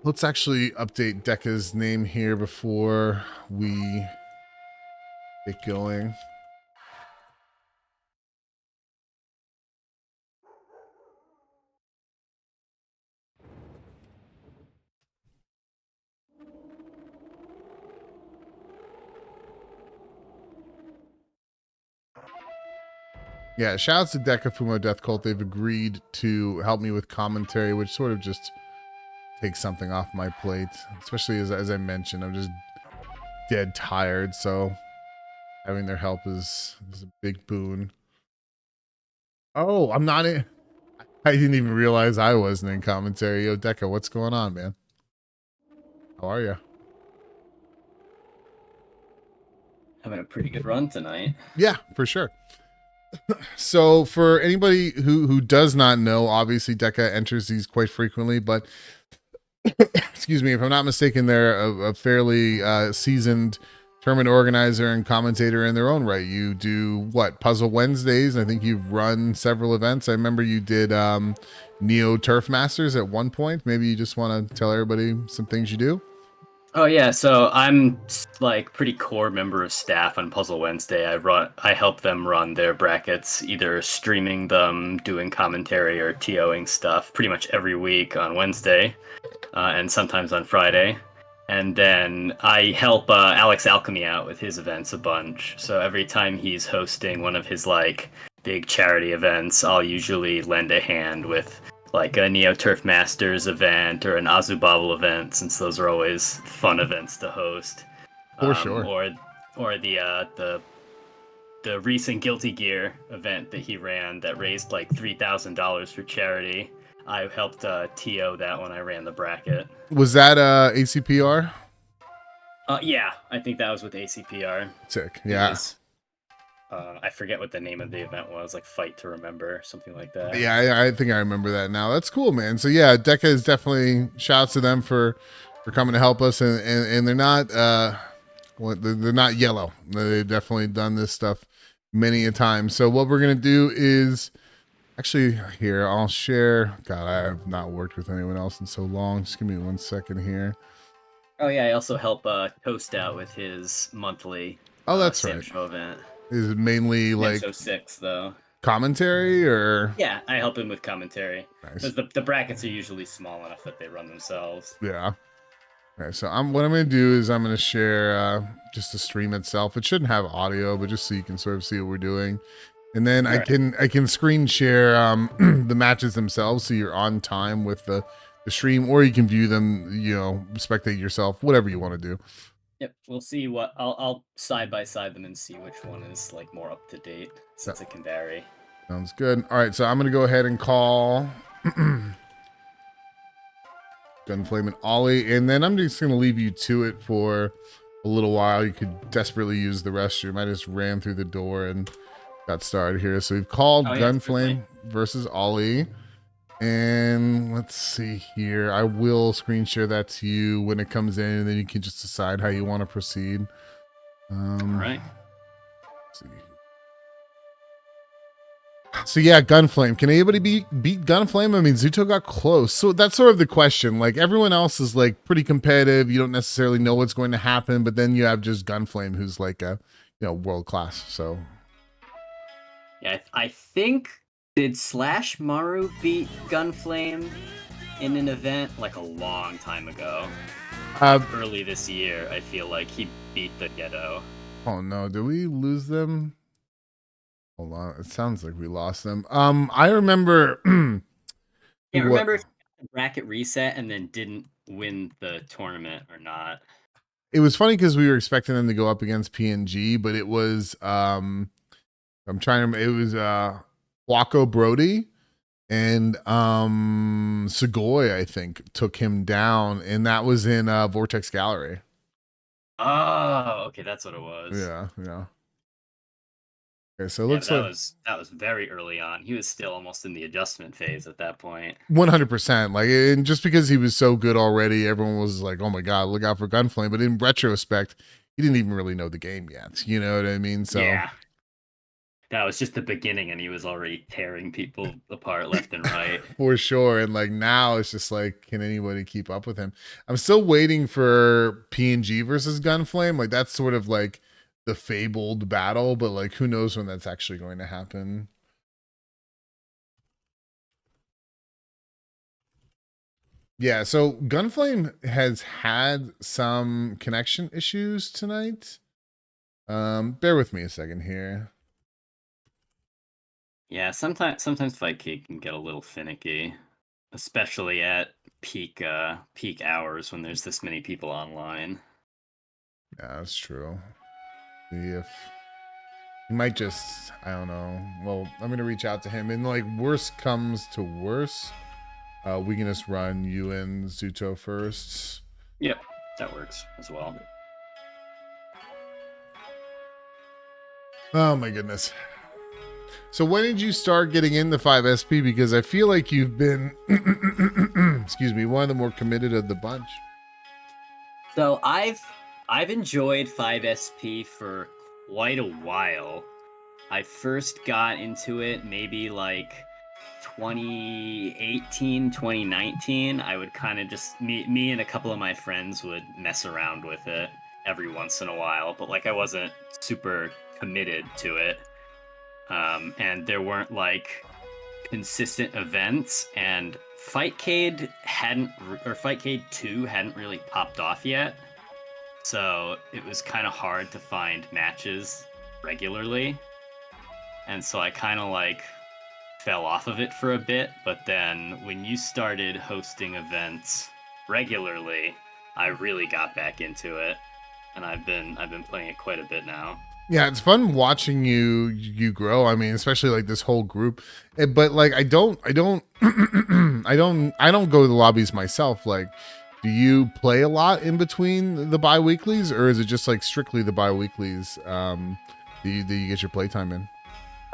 Let's actually update Deka's name here before we get going. Yeah, shouts to Deka, Fumo, Death Cult. They've agreed to help me with commentary, which sort of just takes something off my plate. Especially as I mentioned, I'm just dead tired, so having their help is a big boon. Oh, I'm not in. I didn't even realize I wasn't in commentary. Yo, Deka, what's going on, man? How are you? Having a pretty good run tonight. Yeah, for sure. So for anybody who does not know, obviously Deka enters these quite frequently, but excuse me, if I'm not mistaken, they're a fairly seasoned tournament organizer and commentator in their own right. You do what, Puzzle Wednesdays? I think you've run several events. I remember you did Neo Turf Masters at one point. Maybe you just want to tell everybody some things you do. Oh yeah, so I'm like pretty core member of staff on Puzzle Wednesday. I help them run their brackets, either streaming them, doing commentary, or TOing stuff pretty much every week on Wednesday, and sometimes on Friday. And then I help Alex Alchemy out with his events a bunch. So every time he's hosting one of his like big charity events, I'll usually lend a hand with like a Neo Turf Masters event or an Azubabel event, since those are always fun events to host. For sure. Or the recent Guilty Gear event that he ran that raised like $3,000 for charity. I helped TO that when I ran the bracket. Was that ACPR? Yeah, I think that was with ACPR. Sick. Yeah. I forget what the name of the event was, like Fight to Remember, something like that. Yeah, I think I remember that now. That's cool, man. So yeah, Deka is definitely shouts to them for coming to help us, and they're not they're not yellow. They've definitely done this stuff many a time. So what we're gonna do is actually here I'll share. God, I have not worked with anyone else in so long. Just give me 1 second here. Oh yeah, I also help Toast out with his monthly That's Sam right. Show event. Is it mainly like 6 though? Commentary or? Yeah, I help him with commentary. Nice. Because the brackets are usually small enough that they run themselves. Yeah. Okay, so what I'm going to do is I'm going to share just the stream itself. It shouldn't have audio, but just so you can sort of see what we're doing. And then I can screen share the matches themselves, so you're on time with the stream, or you can view them, spectate yourself, whatever you want to do. Yep, we'll see what I'll side by side them and see which one is like more up to date, since it can vary. Sounds good. All right, so I'm gonna go ahead and call Ganfleim and Ollie, and then I'm just gonna leave you to it for a little while. You could desperately use the restroom. I just ran through the door and got started here. So we've called Ganfleim versus Ollie. And let's see here. I will screen share that to you when it comes in, and then you can just decide how you want to proceed. All right. Let's see. So yeah, Ganfleim. Can anybody beat Ganfleim? I mean, Zooto got close. So that's sort of the question. Like everyone else is like pretty competitive. You don't necessarily know what's going to happen, but then you have just Ganfleim, who's like a world class. So yeah, I think Did Slash Maru beat Ganfleim in an event like a long time ago? Early this year, I feel like he beat the Ghetto. Oh no, did we lose them? Hold on, it sounds like we lost them. I remember. Yeah, remember if the bracket reset and then didn't win the tournament or not? It was funny because we were expecting them to go up against PNG, but it was I'm trying to. It was Waco Brody and Segoy, I think, took him down, and that was in Vortex Gallery. Oh, okay, that's what it was. Yeah. Okay, so it looks like that was very early on. He was still almost in the adjustment phase at that point. 100%. Like, and just because he was so good already, everyone was like, "Oh my god, look out for Ganfleim." But in retrospect, he didn't even really know the game yet. You know what I mean? So yeah, that was just the beginning, and he was already tearing people apart left and right. For sure. And like now, it's just like, can anybody keep up with him? I'm still waiting for PNG versus Ganfleim. Like that's sort of like the fabled battle, but like who knows when that's actually going to happen. Yeah, so Ganfleim has had some connection issues tonight. Bear with me a second here. Yeah, sometimes Fightcade can get a little finicky, especially at peak hours when there's this many people online. Yeah, that's true. See if he might just, I don't know. Well, I'm gonna reach out to him, and like worst comes to worst, we can just run you and Zooto first. Yep, that works as well. Oh my goodness. So when did you start getting into 5SP? Because I feel like you've been, excuse me, one of the more committed of the bunch. So I've enjoyed 5SP for quite a while. I first got into it maybe like 2018, 2019. I would kind of just me and a couple of my friends would mess around with it every once in a while, but like I wasn't super committed to it. And there weren't like consistent events, and Fightcade 2 hadn't really popped off yet. So it was kind of hard to find matches regularly. And so I kind of like fell off of it for a bit, but then when you started hosting events regularly, I really got back into it, and I've been playing it quite a bit now. Yeah, it's fun watching you grow. I mean, especially like this whole group. But like I don't I don't go to the lobbies myself. Like, do you play a lot in between the bi-weeklies, or is it just like strictly the bi-weeklies do you get your playtime in?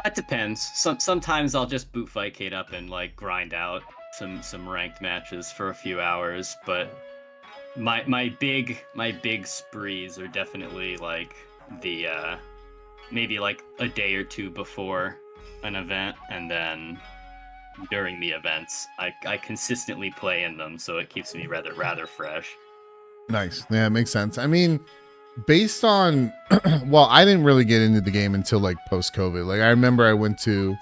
It depends. Sometimes I'll just boot Fightcade up and like grind out some ranked matches for a few hours, but my big sprees are definitely like the maybe like a day or two before an event, and then during the events I consistently play in them, so it keeps me rather fresh. Nice. Yeah, it makes sense. I mean, based on well, I didn't really get into the game until like post COVID. Like I remember I went to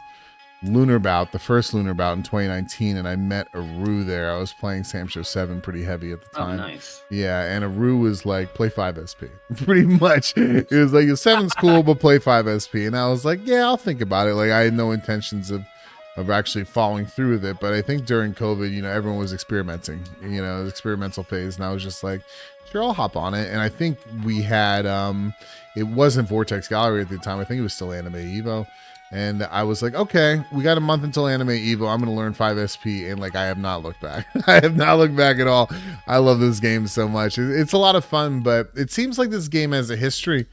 Lunar Bout, the first Lunar Bout in 2019, and I met Aru there. I was playing Sam Show 7 pretty heavy at the time. Oh, nice. Yeah, and Aru was like, play 5SP. Pretty much. It was like, 7's cool, but play 5SP. And I was like, yeah, I'll think about it. Like, I had no intentions of actually following through with it. But I think during COVID, you know, everyone was experimenting, you know, experimental phase. And I was just like, sure, I'll hop on it. And I think we had, it wasn't Vortex Gallery at the time. I think it was still Anime Evo. And I was like, okay, we got a month until Anime Evo. I'm going to learn 5SP. And like, I have not looked back. I have not looked back at all. I love this game so much. It's a lot of fun, but it seems like this game has a history.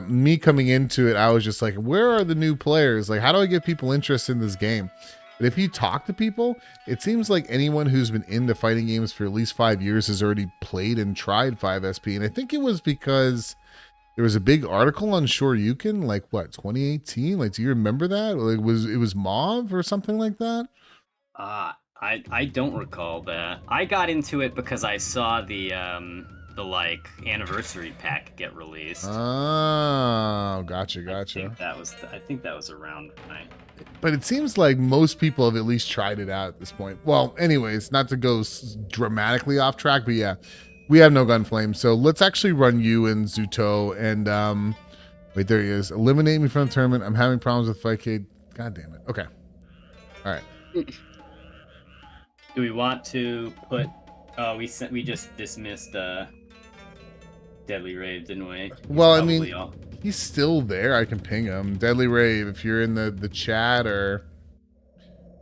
Me coming into it, I was just like, where are the new players? Like, how do I get people interested in this game? But if you talk to people, it seems like anyone who's been into fighting games for at least 5 years has already played and tried 5SP. And I think it was because there was a big article on Shoryuken, like what, 2018? Like, do you remember that? Like, it was Mauve or something like that? I don't recall that. I got into it because I saw the the like anniversary pack get released. Oh, gotcha. I think that was around when I. But it seems like most people have at least tried it out at this point. Well, anyways, not to go dramatically off track, but yeah, we have no Ganfleim. So let's actually run you and Zooto and wait, there he is. Eliminate me from the tournament. I'm having problems with 5K. God damn it. Okay. All right. Do we want to put? Oh, we just dismissed Deadly Rave, didn't we? Well, I mean, he's still there. I can ping him. Deadly Rave, if you're in the chat or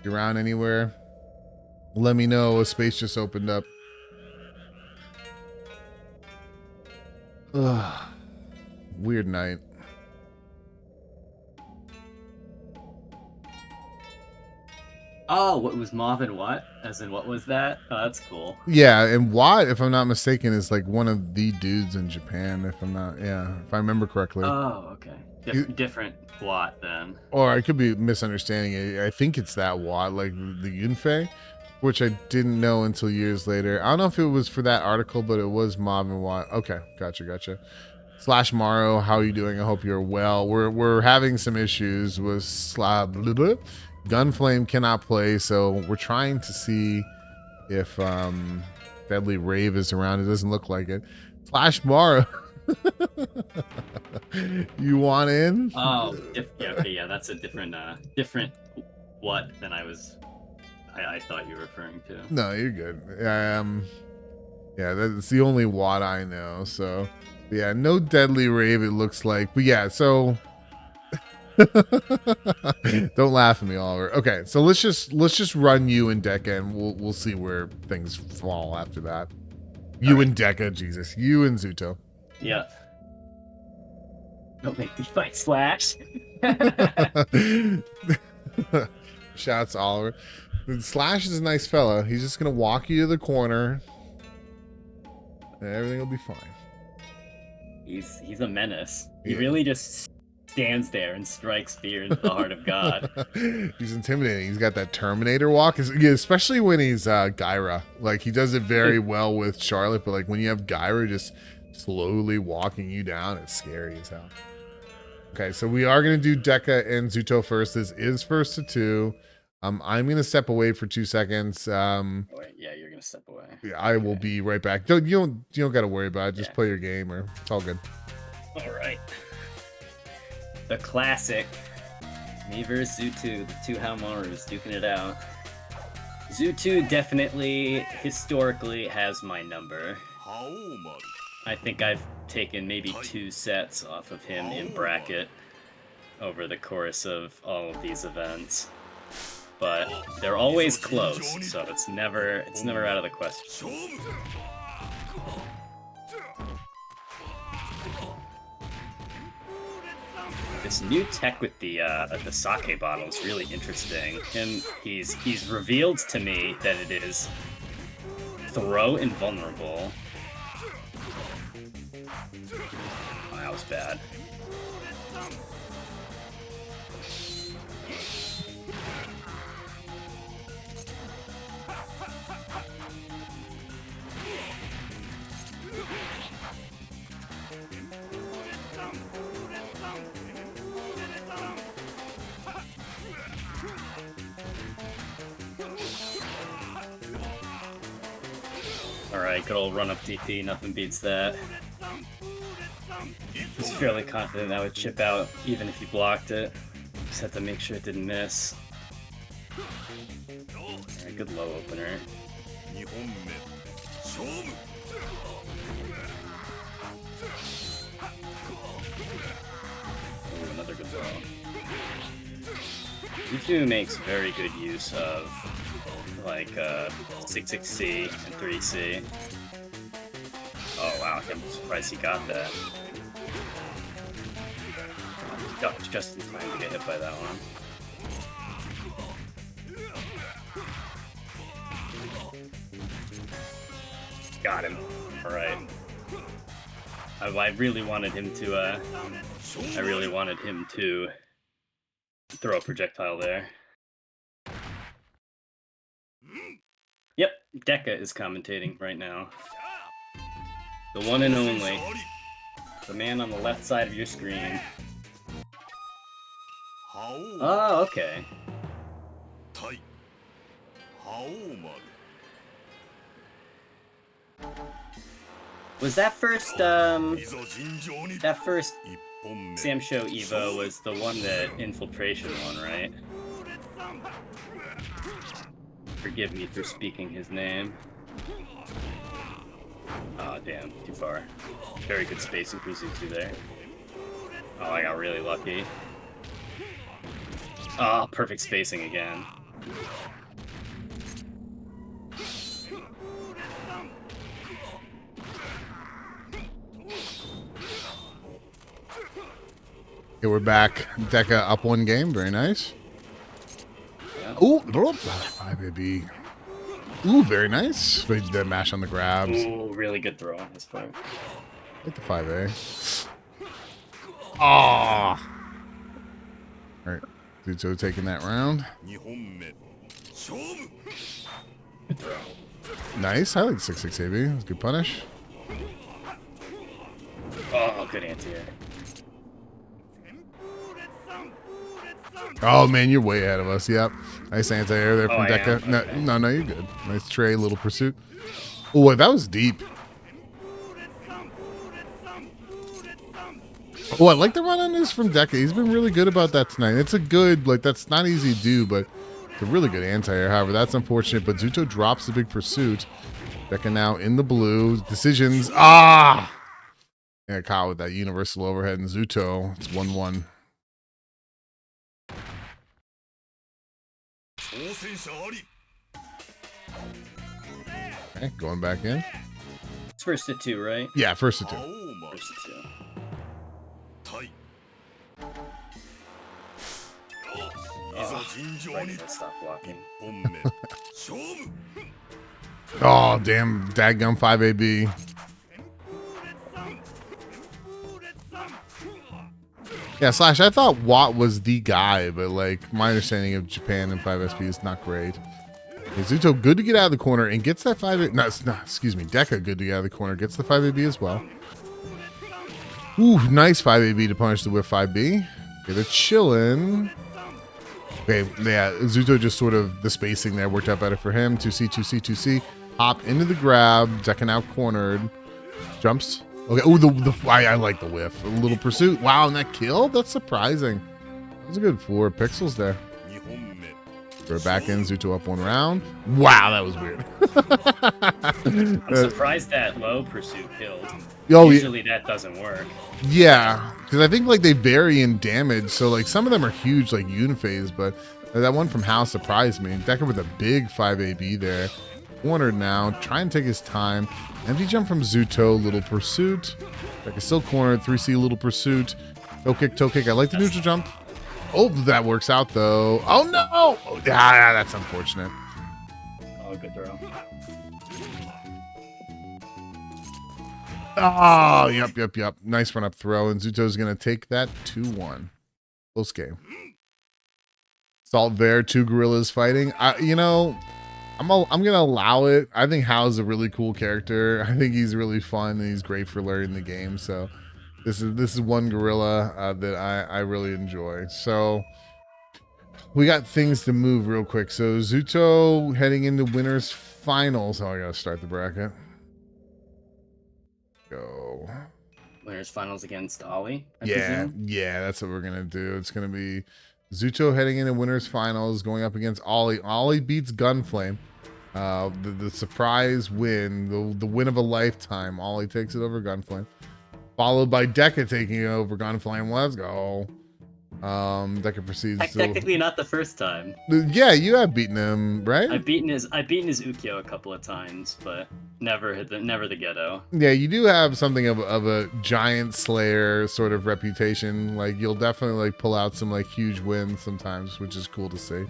you're around anywhere, let me know. A space just opened up. Ugh. Weird night. Oh, what was Marvin? What? As in, what was that? Oh, that's cool. Yeah, and Watt, if I'm not mistaken, is like one of the dudes in Japan. If I remember correctly. Oh, okay. Different Watt then. Or I could be misunderstanding it. I think it's that Watt, like the Yunfei, which I didn't know until years later. I don't know if it was for that article, but it was Marvin Watt. Okay, gotcha. Slash Maro, how are you doing? I hope you're well. We're having some issues with Ganfleim cannot play, so we're trying to see if Deadly Rave is around. It doesn't look like it. Slash Maro, you want in? Oh, yeah, that's a different what than I thought you were referring to. No, you're good. Yeah, that's the only Watt I know. So, yeah, no Deadly Rave. It looks like, but yeah, so. Don't laugh at me, Oliver. Okay, so let's just run you and Deka, and we'll see where things fall after that. You and Deka, Jesus, you and Zooto. Yeah. Don't make me fight Slash. Shouts to Oliver. Slash is a nice fella. He's just gonna walk you to the corner, and everything will be fine. He's a menace. He really just stands there and strikes fear into the heart of God. He's intimidating. He's got that Terminator walk, especially when he's Gyra. Like, he does it very well with Charlotte, but like when you have Gyra just slowly walking you down, it's scary as hell. Okay, so we are going to do Deka and Zooto first. This is first to two. I'm going to step away for 2 seconds. Wait, yeah, you're going to step away. Yeah, I will be right back. You don't got to worry about it. Just play your game, or it's all good. All right. The classic. Me versus Zooto, the two Haumarus duking it out. Zooto definitely, historically, has my number. I think I've taken maybe 2 sets off of him in bracket over the course of all of these events. But they're always close, so it's never out of the question. This new tech with the sake bottle is really interesting. He's revealed to me that it is throw invulnerable. Oh, that was bad. Alright, good old run-up DP, nothing beats that. I was fairly confident that would chip out even if he blocked it. Just had to make sure it didn't miss. Alright, good low opener. Ooh, another good throw. Zooto makes very good use of like 6-6C and 3C. Oh wow, I'm surprised he got that. Ducked just in time to get hit by that one. Got him. Alright. I really wanted him to throw a projectile there. Yep, Deka is commentating right now. The one and only. The man on the left side of your screen. Oh, okay. Was that first, that first Sam Show Evo was the one that Infiltration won, right? Forgive me for speaking his name. Oh, damn, too far. Very good spacing for Zooto there. Oh, I got really lucky. Oh, perfect spacing again. Okay, we're back. Deka up one game. Very nice. Yeah. Ooh, 5AB. Ooh, very nice. The mash on the grabs. Ooh, really good throw on his part. Hit the 5A. Ah. All right, Zooto taking that round. Good throw. Nice. I like 6-6 AB. That's a good punish. Oh, good anti-air. Oh man, you're way ahead of us. Yep. Nice anti-air there from I Deka. am? No, Okay. no, you're good. Nice tray, little pursuit. Oh, that was deep. Oh, I like the run on this from Deka. He's been really good about that tonight. It's a good, like, that's not easy to do, but it's a really good anti-air. However, that's unfortunate, but Zooto drops the big pursuit. Deka now in the blue. Decisions. Ah! Yeah, caught with that universal overhead, and Zooto, it's 1-1. Okay, going back in. It's first to 2, right? Yeah, first to 2. First to 2. Oh, right as I stop blocking. Oh, damn. Dadgum 5AB. Yeah, Slash, I thought Watt was the guy, but, like, my understanding of Japan and 5SP is not great. Okay, Zooto, good to get out of the corner and gets that 5AB. No, excuse me. Deka, good to get out of the corner. Gets the 5AB as well. Ooh, nice 5AB to punish the whip 5B. Okay, they're chilling. Okay, yeah, Zooto just sort of, the spacing there worked out better for him. 2C, 2C, 2C. Hop into the grab. Deka now cornered. Jumps. Okay, oh, I like the whiff. A little pursuit. Wow, and that kill? That's surprising. That was a good 4 pixels there. We're back in. Zooto up 1 round. Wow, that was weird. I'm surprised that low pursuit killed. Oh, Usually that doesn't work. yeah, because I think like they vary in damage. So like some of them are huge, like Uniphase, but that one from House surprised me. Deka with a big 5AB there. Cornered now. Try and take his time. Empty jump from Zooto. Little pursuit. Deka still cornered. 3C little pursuit. Toe kick, toe kick. I like the neutral jump. Oh, that works out though. Oh no! Oh, yeah, that's unfortunate. Oh, good throw. Oh, yep. Nice run up throw, and Zooto's gonna take that 2-1. Close game. Salt Bear, 2 gorillas fighting. You know, I'm gonna allow it. I think Hao's a really cool character. I think he's really fun and he's great for learning the game. So this is one gorilla that I really enjoy. So we got things to move real quick. So Zooto heading into winners finals. Oh, I gotta start the bracket. Go. Winners finals against Ollie, I Yeah, presume? yeah, that's what we're gonna do. It's gonna be Zooto heading into winners finals, going up against Ollie. Ollie beats Ganfleim. The surprise win, the win of a lifetime. Ollie takes it over Ganfleim, followed by Deka taking it over Ganfleim. Let's go. Deka proceeds. Technically not the first time. Yeah, you have beaten him, right? I've beaten his Ukyo a couple of times, but never the ghetto. Yeah, you do have something of a giant slayer sort of reputation. Like you'll definitely like pull out some like huge wins sometimes, which is cool to see.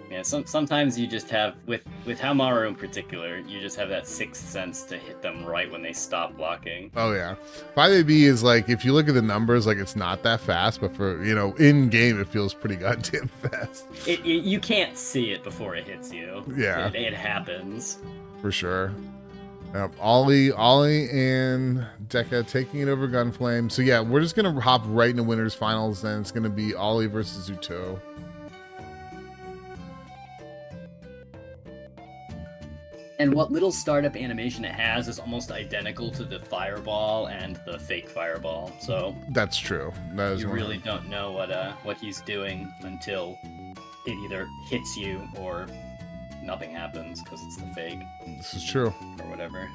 Yeah, sometimes you just have with Hamaru in particular, you just have that sixth sense to hit them right when they stop blocking. Oh yeah, 5AB is like, if you look at the numbers, like it's not that fast, but for, you know, in game it feels pretty goddamn fast. You can't see it before it hits you. Yeah, it happens for sure. Ollie and Deka taking it over Ganfleim. So yeah, we're just gonna hop right into winners finals. Then it's gonna be Ollie versus Zooto. And what little startup animation it has is almost identical to the fireball and the fake fireball. So that's true. That is you really don't know what he's doing until it either hits you or nothing happens because it's the fake. This is true. Or whatever.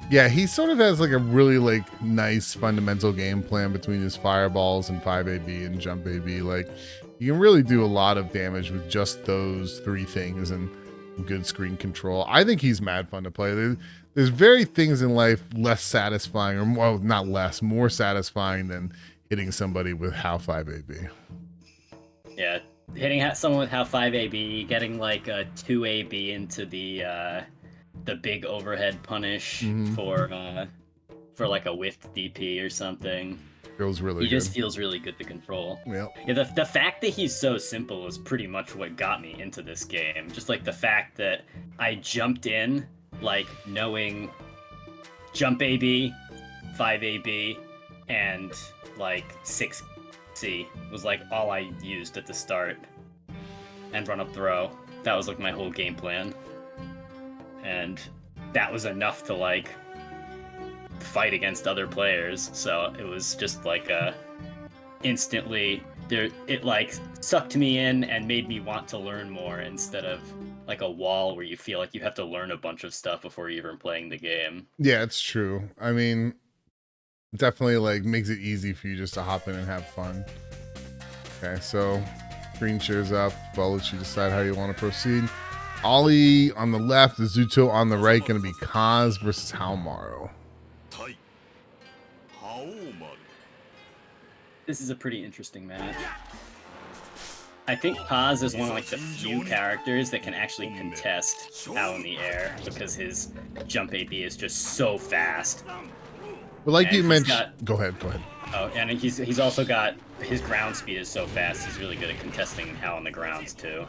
Yeah, he sort of has like a really like nice fundamental game plan between his fireballs and 5AB and jump AB. Like you can really do a lot of damage with just those three things and good screen control. I think he's mad fun to play. There's very things in life less satisfying, or well, not less, more satisfying than hitting somebody with how 5AB. Yeah, hitting someone with how 5AB, getting like a 2AB into the big overhead punish for like a whiffed DP or something. Feels really he good. Just feels really good to control. Yep. Yeah, the fact that he's so simple is pretty much what got me into this game. Just like the fact that I jumped in like knowing jump AB, 5AB, and like 6C was like all I used at the start. And run up throw. That was like my whole game plan. And that was enough to like fight against other players, so it was just like instantly there, it like sucked me in and made me want to learn more instead of like a wall where you feel like you have to learn a bunch of stuff before you're even playing the game. Yeah, it's true. I mean, definitely like makes it easy for you just to hop in and have fun. Okay, so green shares up. I'll let you decide how you want to proceed. Ollie on the left, the Zooto on the right, going to be Kaz versus Haomaru. This is a pretty interesting match. I think Kaz is one of like the few characters that can actually contest Hao in the air because his jump AB is just so fast. But like you mentioned, go ahead. Oh, and he's also got his ground speed is so fast. He's really good at contesting Hao on the grounds too.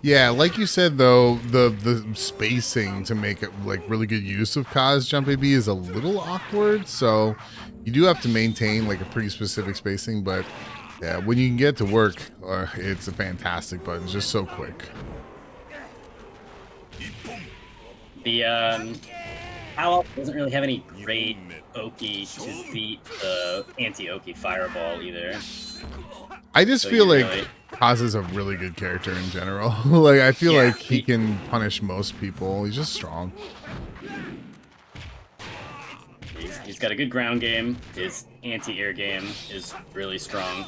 Yeah, like you said though, the spacing to make it like really good use of Kaz jump AB is a little awkward, so you do have to maintain like a pretty specific spacing, but yeah, when you can get to work, it's a fantastic button. It's just so quick. The Hao doesn't really have any great Oki to beat the anti-Oki fireball either. I just feel like Kaz is a really good character in general. Like I feel like he can punish most people. He's just strong. He's got a good ground game. His anti-air game is really strong.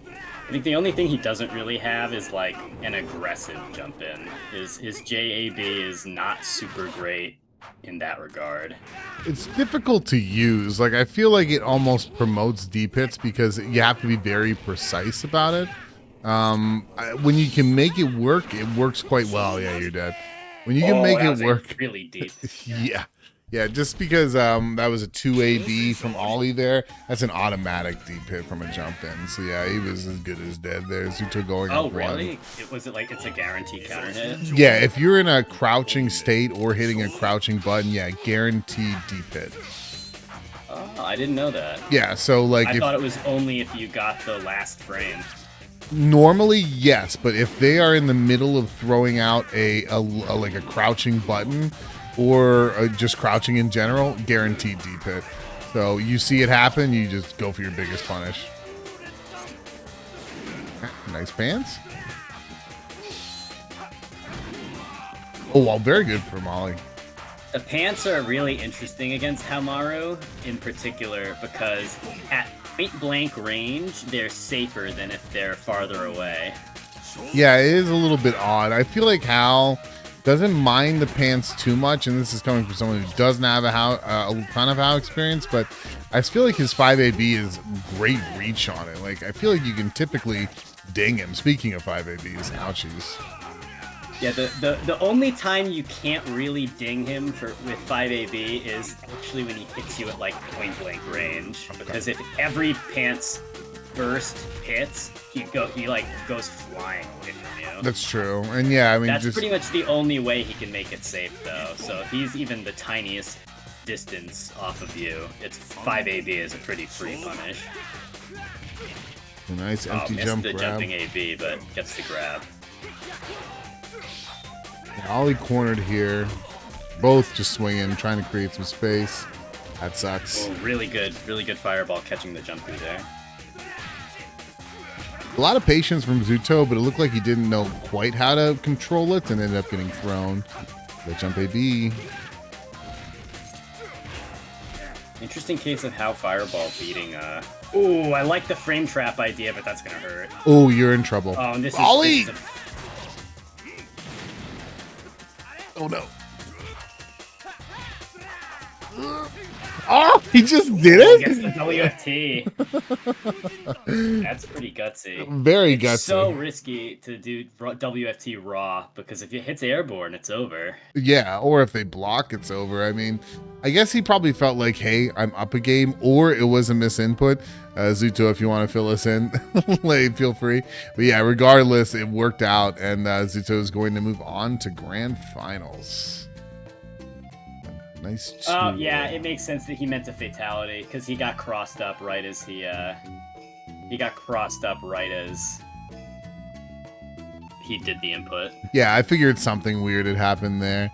I think the only thing he doesn't really have is like an aggressive jump in. His JAB is not super great in that regard. It's difficult to use. Like I feel like it almost promotes deep hits because you have to be very precise about it. When you can make it works quite well. Yeah, you're dead. When you can make it work really deep. Yeah, just because that was a 2AB from Ollie there, that's an automatic deep hit from a jump in. So yeah, he was as good as dead there. Zooto going up really? Was it like it's a guaranteed counter hit? Yeah, if you're in a crouching state or hitting a crouching button, yeah, guaranteed deep hit. Oh, I didn't know that. Yeah, so like I thought it was only if you got the last frame. Normally, yes, but if they are in the middle of throwing out a like a crouching button or just crouching in general, guaranteed deep hit. So you see it happen, you just go for your biggest punish. Nice pants. Oh, well, very good for Molly. The pants are really interesting against Haomaru in particular because at point blank range, they're safer than if they're farther away. Yeah, it is a little bit odd. I feel like Hal doesn't mind the pants too much, and this is coming from someone who doesn't have a ton of Hal experience, but I feel like his 5AB is great reach on it. Like, I feel like you can typically ding him. Speaking of 5ABs, ouchies. Yeah, the only time you can't really ding him with 5AB is actually when he hits you at like point blank range. Because if every pants burst hits, he like goes flying away from you. That's true, and yeah, I mean that's pretty much the only way he can make it safe though. So if he's even the tiniest distance off of you, it's 5AB is a pretty free punish. A nice empty jump the grab. Jumping AB, but gets the grab. Ollie cornered here. Both just swinging, trying to create some space. That sucks. Oh, really good fireball catching the jump through there. A lot of patience from Zooto, but it looked like he didn't know quite how to control it and ended up getting thrown. The jump AB. Interesting case of how fireball beating. Ooh, I like the frame trap idea, but that's gonna hurt. Oh, you're in trouble. Oh, and this is. Ollie! Oh no. Oh, he just did it? Gets the WFT. That's pretty gutsy. Very gutsy. It's so risky to do WFT raw, because if it hits airborne, it's over. Yeah, or if they block, it's over. I mean, I guess he probably felt like, hey, I'm up a game, or it was a misinput. Zooto, if you want to fill us in, like, feel free. But yeah, regardless, it worked out, and Zooto is going to move on to grand finals. Nice. Oh, yeah, it makes sense that he meant a fatality, because he got crossed up right as he did the input. Yeah, I figured something weird had happened there.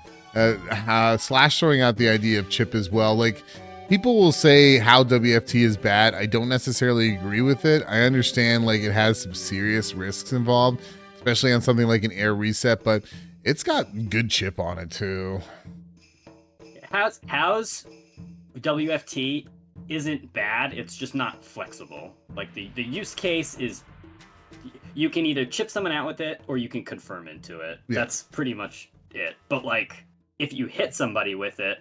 Slash throwing out the idea of chip as well. Like, people will say how WFT is bad. I don't necessarily agree with it. I understand, like, it has some serious risks involved, especially on something like an air reset, but it's got good chip on it too. How's WFT isn't bad, it's just not flexible. Like, the use case is you can either chip someone out with it or you can confirm into it. Yeah. That's pretty much it. But, like, if you hit somebody with it,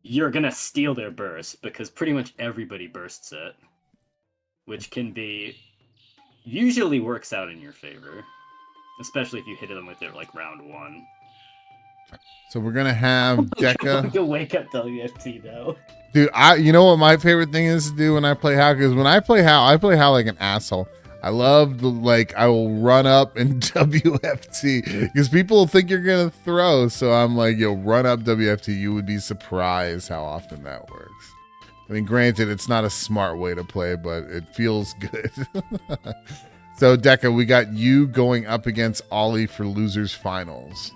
you're gonna steal their burst, because pretty much everybody bursts it, which can be usually works out in your favor, especially if you hit them with it like round 1. So we're gonna have Deka. You'll wake up WFT though. Dude, you know what my favorite thing is to do when I play How? Because when I play How like an asshole. I love I will run up and WFT because people think you're gonna throw. So I'm like, yo, run up WFT. You would be surprised how often that works. I mean, granted, it's not a smart way to play, but it feels good. So Deka, we got you going up against Ollie for losers finals.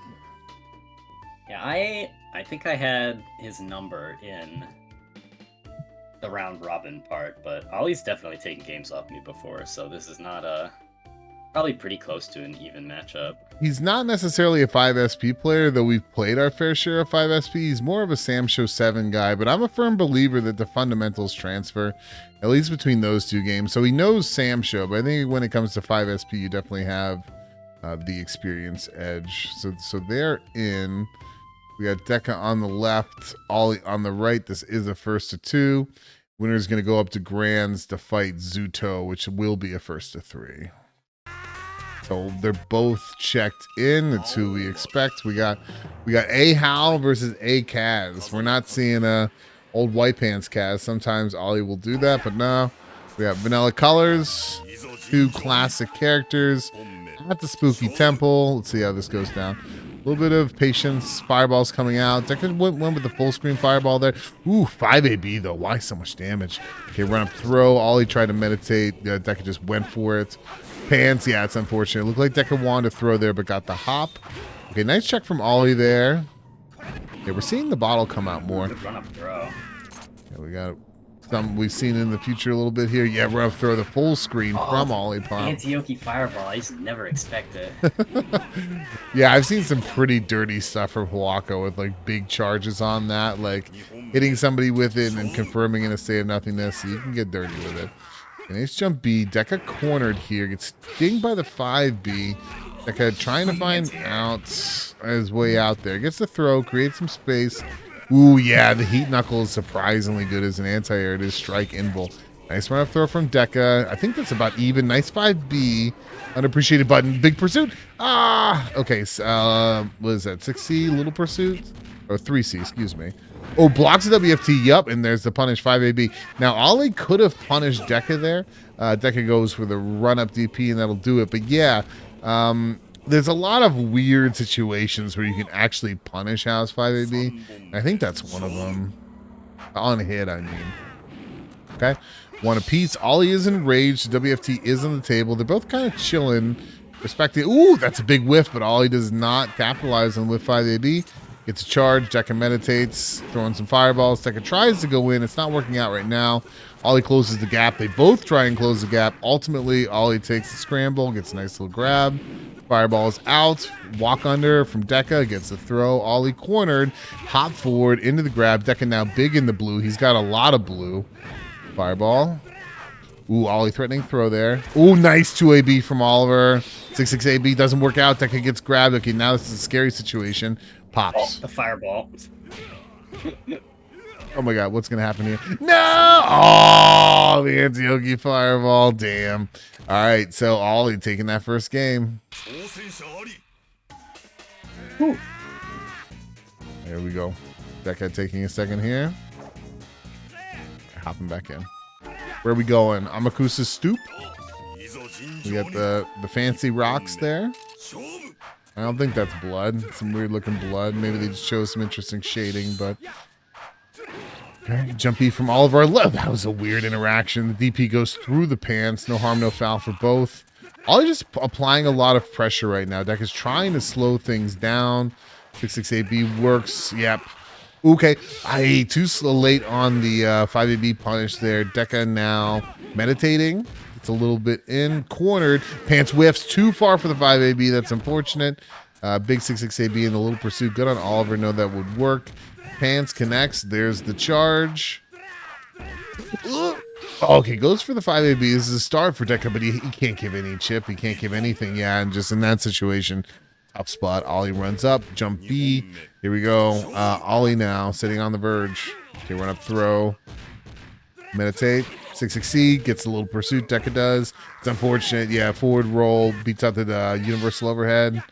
Yeah, I think I had his number in the round robin part, but Ollie's definitely taken games off me before, so this is not probably pretty close to an even matchup. He's not necessarily a 5SP player, though we've played our fair share of 5SP. He's more of a Sam Show 7 guy, but I'm a firm believer that the fundamentals transfer, at least between those two games. So he knows Sam Show, but I think when it comes to 5SP, you definitely have the experience edge. So they're in. We got Deka on the left, Ollie on the right. This is a 1st to 2. Winner is going to go up to Grands to fight Zooto, which will be a 1st to 3. So they're both checked in. It's who we expect. We got A Hal versus A Kaz. We're not seeing a old white pants Kaz. Sometimes Ollie will do that, but no. We got Vanilla Colors, 2 classic characters at the Spooky Temple. Let's see how this goes down. A little bit of patience. Fireballs coming out. Deka went with the full screen fireball there. Ooh, 5AB though. Why so much damage? Okay, run up throw. Ollie tried to meditate. Deka just went for it. Pants. Yeah, it's unfortunate. It looked like Deka wanted to throw there, but got the hop. Okay, nice check from Ollie there. Okay, we're seeing the bottle come out more. Run up throw. Yeah, we got some we've seen in the future a little bit here. Yeah, run up throw the full screen from Olipop. Antiochi fireball. I just never expect it. Yeah, I've seen some pretty dirty stuff from Huaka with like big charges on that, like hitting somebody with it and confirming in a state of nothingness. So you can get dirty with it. And ace jump B. Deka cornered here. Gets dinged by the 5B. Deka trying to find out his way out there. Gets the throw, creates some space. Ooh, yeah, the heat knuckle is surprisingly good as an anti-air. It is strike invul. Nice run up throw from Deka. I think that's about even. Nice 5B. Unappreciated button. Big pursuit. Ah! Okay, so, what is that? 6C, little pursuit? Or 3C, excuse me. Oh, blocks the WFT. Yup, and there's the punish 5AB. Now, Ollie could have punished Deka there. Deka goes for the run-up DP, and that'll do it. But yeah, there's a lot of weird situations where you can actually punish House 5AB. I think that's one of them. On hit, I mean. Okay. One apiece. Ollie is enraged. WFT is on the table. They're both kind of chilling. Respecting. Ooh, that's a big whiff, but Ollie does not capitalize on whiff 5 AB. Gets a charge. Deka meditates, throwing some fireballs. Deka tries to go in. It's not working out right now. Ollie closes the gap. They both try and close the gap. Ultimately, Ollie takes the scramble, gets a nice little grab. Fireballs out. Walk under from Deka. Gets the throw. Ollie cornered. Hop forward into the grab. Deka now big in the blue. He's got a lot of blue. Fireball. Ooh, Ollie threatening throw there. Ooh, nice 2AB from Oliver. 6-6 AB doesn't work out. Deka gets grabbed. Okay, now this is a scary situation. Pops. The fireball. Oh my god, what's gonna happen here? No! Oh, the anti-Yogi fireball. Damn. Alright, so Ollie taking that first game. Ooh. There we go. Deka taking a second here. Hopping back in. Where are we going? Amakusa Stoop. We got the fancy rocks there. I don't think that's blood. Some weird looking blood. Maybe they just chose some interesting shading, but okay. Jumpy from Oliver. That was a weird interaction. The DP goes through the pants. No harm, no foul for both. Ollie just applying a lot of pressure right now. Deka's trying to slow things down. 6-6 AB works. Yep. Okay, too late on the 5AB punish there. Deka now meditating. It's a little bit in, cornered. Pants whiffs too far for the 5AB. That's unfortunate. Big 6-6 AB in the little pursuit. Good on Oliver. No, that would work. Pants connects. There's the charge. Okay, goes for the 5AB. This is a start for Deka, but he can't give any chip. He can't give anything. Yeah, and just in that situation, top spot. Ollie runs up. Jump B. Here we go. Ollie now sitting on the verge. Okay, run up throw. Meditate. 6-6C. Gets a little pursuit. Deka does. It's unfortunate. Yeah, forward roll. Beats out the universal overhead.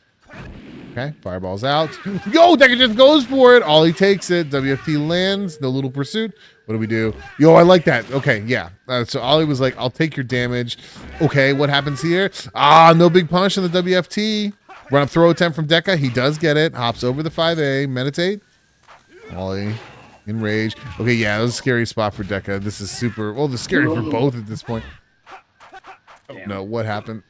Okay, fireball's out. Yo, Deka just goes for it. Ollie takes it. WFT lands. No little pursuit. What do we do? Yo, I like that. Okay, yeah. So Ollie was like, I'll take your damage. Okay, what happens here? No big punish on the WFT. Run up throw attempt from Deka. He does get it. Hops over the 5A. Meditate. Ollie in rage. Okay, yeah, that was a scary spot for Deka. This is super. Well, it's scary for both at this point. Oh, no, what happened?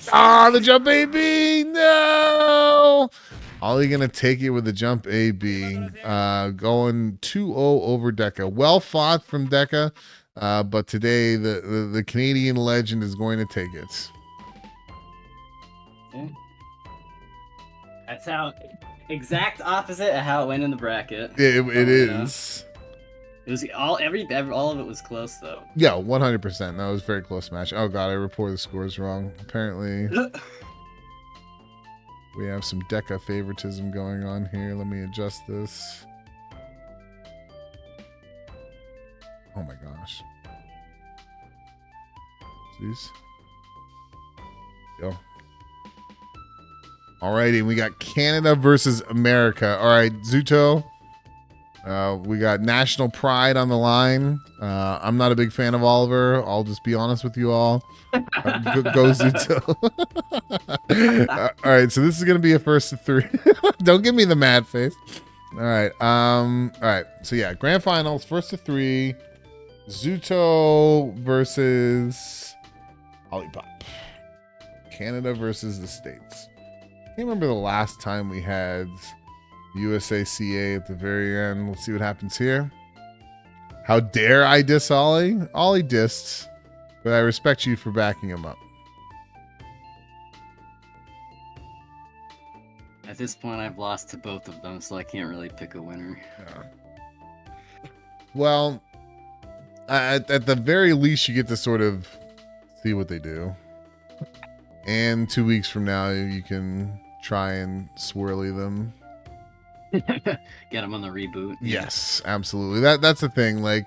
The jump AB. No. Ollie gonna take it with the jump AB. Going 2-0 over Deka. Well fought from Deka, but today the Canadian legend is going to take it. That's how exact opposite of how it went in the bracket. It is. It was all of it was close though. Yeah, 100%. That was a very close match. Oh god, I reported the scores wrong. Apparently, we have some Deka favoritism going on here. Let me adjust this. Oh my gosh. Jeez. Yo. Alrighty, we got Canada versus America. All right, Zooto. We got national pride on the line. I'm not a big fan of Oliver. I'll just be honest with you all. Go Zooto. All right, so this is gonna be a first of 3. Don't give me the mad face. All right. All right. So yeah, grand finals, first of 3. Zooto versus Olipop. Canada versus the States. I can't remember the last time we had USACA at the very end. Let's see what happens here. How dare I diss Ollie? Ollie dissed, but I respect you for backing him up. At this point, I've lost to both of them, so I can't really pick a winner. Yeah. Well, at the very least, you get to sort of see what they do. And 2 weeks from now, you can try and swirly them. Get them on the reboot. Yes, absolutely. That's the thing. Like,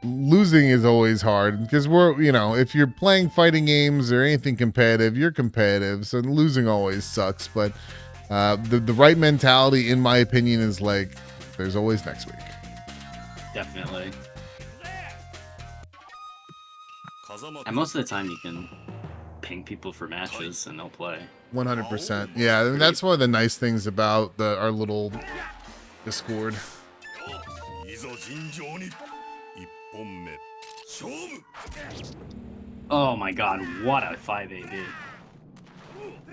losing is always hard because if you're playing fighting games or anything competitive, you're competitive. So losing always sucks. But the right mentality, in my opinion, is like, there's always next week. Definitely. And most of the time, you can ping people for matches and they'll play. 100%. Yeah, I mean, that's one of the nice things about our little Discord. Oh my god, what a 5AB.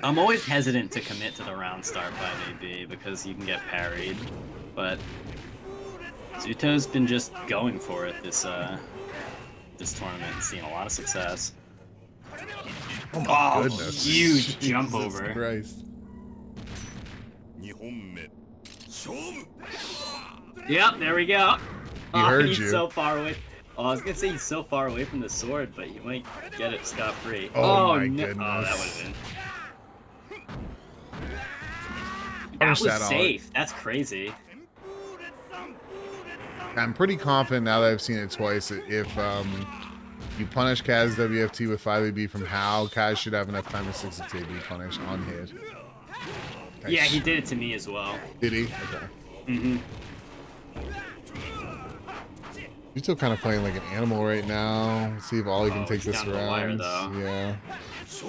I'm always hesitant to commit to the round start 5AB because you can get parried, but Zooto's been just going for it this tournament and seeing a lot of success. Oh my goodness. Huge jump Jesus over. Christ. Yep, there we go. He heard he's you. so far away. Oh, I was gonna say he's so far away from the sword, but you might get it scot-free. Oh my no. goodness. Oh, that would have been. That Punish was that all. safe. That's crazy. I'm pretty confident now that I've seen it twice. If you punish Kaz WFT with 5AB from Hal, Kaz should have enough time to 6AB punish on hit. Nice. Yeah, he did it to me as well. Did he? Okay. Mm-hmm. He's still kind of playing like an animal right now. Let's see if Ollie can take he's this down the wire, round. though. Yeah.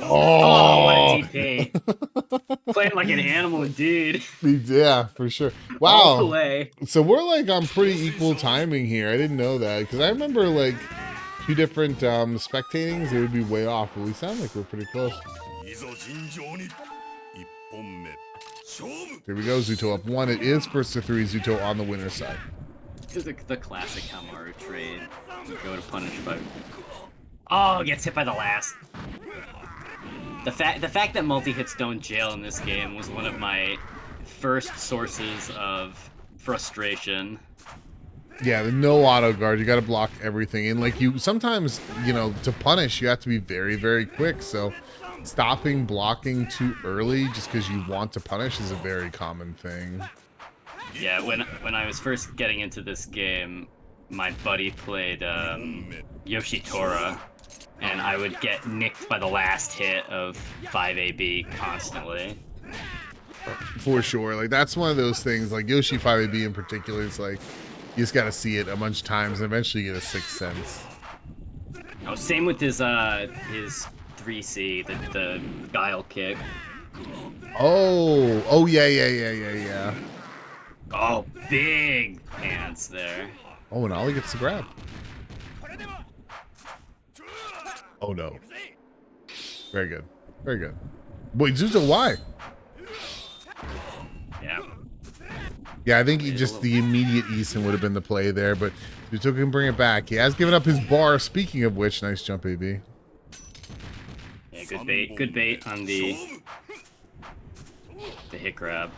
Oh, what a DP. Playing like an animal, dude. Yeah, for sure. All the Wow. way. So we're like on pretty equal timing here. I didn't know that because I remember like 2 different spectatings. It would be way off, but we sound like we're pretty close. Here we go. Zooto up 1. It is first to 3. Zooto on the winner's side. This is the classic Hamaru trade. You go to punish by. Oh, gets hit by the last. The fact that multi-hits don't jail in this game was one of my first sources of frustration. Yeah, the no auto guard. You got to block everything, and like you sometimes, you know, to punish you have to be very, very quick. So stopping blocking too early just because you want to punish is a very common thing. Yeah, when I was first getting into this game, my buddy played Yoshitora, and I would get nicked by the last hit of 5AB constantly. For sure. Like that's one of those things, like Yoshi 5AB in particular, is like you just gotta see it a bunch of times and eventually you get a sixth sense. Oh, same with his 3C, the guile kick. Oh yeah. Oh, big pants there. Oh, and Ollie gets the grab. Oh no. Very good. Very good. Wait, Zooto, why? Yeah. Yeah, I think he just the immediate Eason would have been the play there, but Zooto can bring it back. He has given up his bar. Speaking of which, nice jump, AB. Yeah, good bait on the hit grab,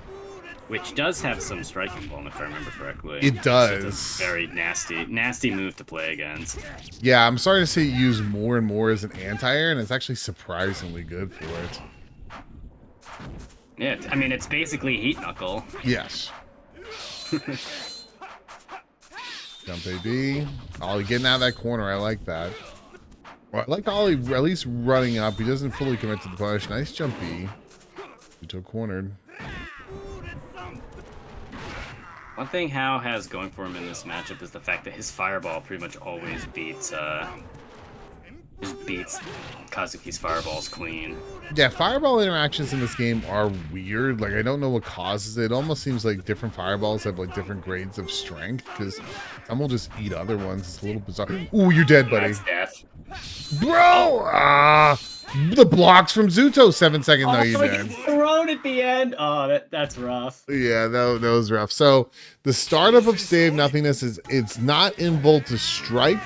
which does have some striking blown if I remember correctly. It does. It's a very nasty move to play against. Yeah, I'm sorry to say it used more and more as an anti-air, and it's actually surprisingly good for it. Yeah, I mean, it's basically Heat Knuckle. Yes. Jump AB. Ollie getting out of that corner. I like that. Well, I like Ollie at least running up. He doesn't fully commit to the punish. Nice jump B. Zooto cornered. One thing Hao has going for him in this matchup is the fact that his fireball pretty much always beats Kazuki's fireballs clean. Yeah, fireball interactions in this game are weird. Like, I don't know what causes it. It almost seems like different fireballs have like different grades of strength because some will just eat other ones. It's a little bizarre. Ooh, you're dead, buddy. That's death. Bro! The blocks from Zooto. 7 seconds. No, you he dead. gets thrown at the end. Oh, that's rough. Yeah, that was rough. So the startup of Stay of Nothingness it's not in Volt to strike,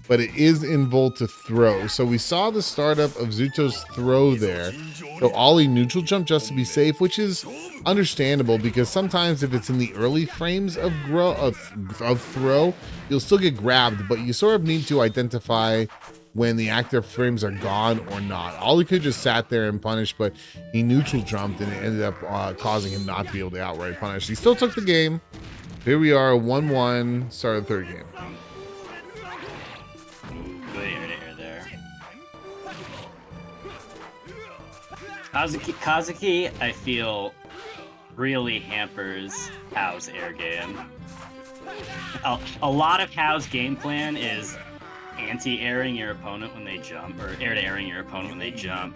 but it is in Volt to throw. So we saw the startup of Zooto's throw there. So Ollie neutral jump just to be safe, which is understandable because sometimes if it's in the early frames of throw, you'll still get grabbed, but you sort of need to identify when the active frames are gone or not. Ollie could just sat there and punish, but he neutral jumped and it ended up causing him not to be able to outright punish. He still took the game. Here we are, 1-1, start of the third game. Good air there. Kazuki, I feel, really hampers Hao's air game. A lot of Hao's game plan is anti-airing your opponent when they jump, or air-to-airing your opponent when they jump,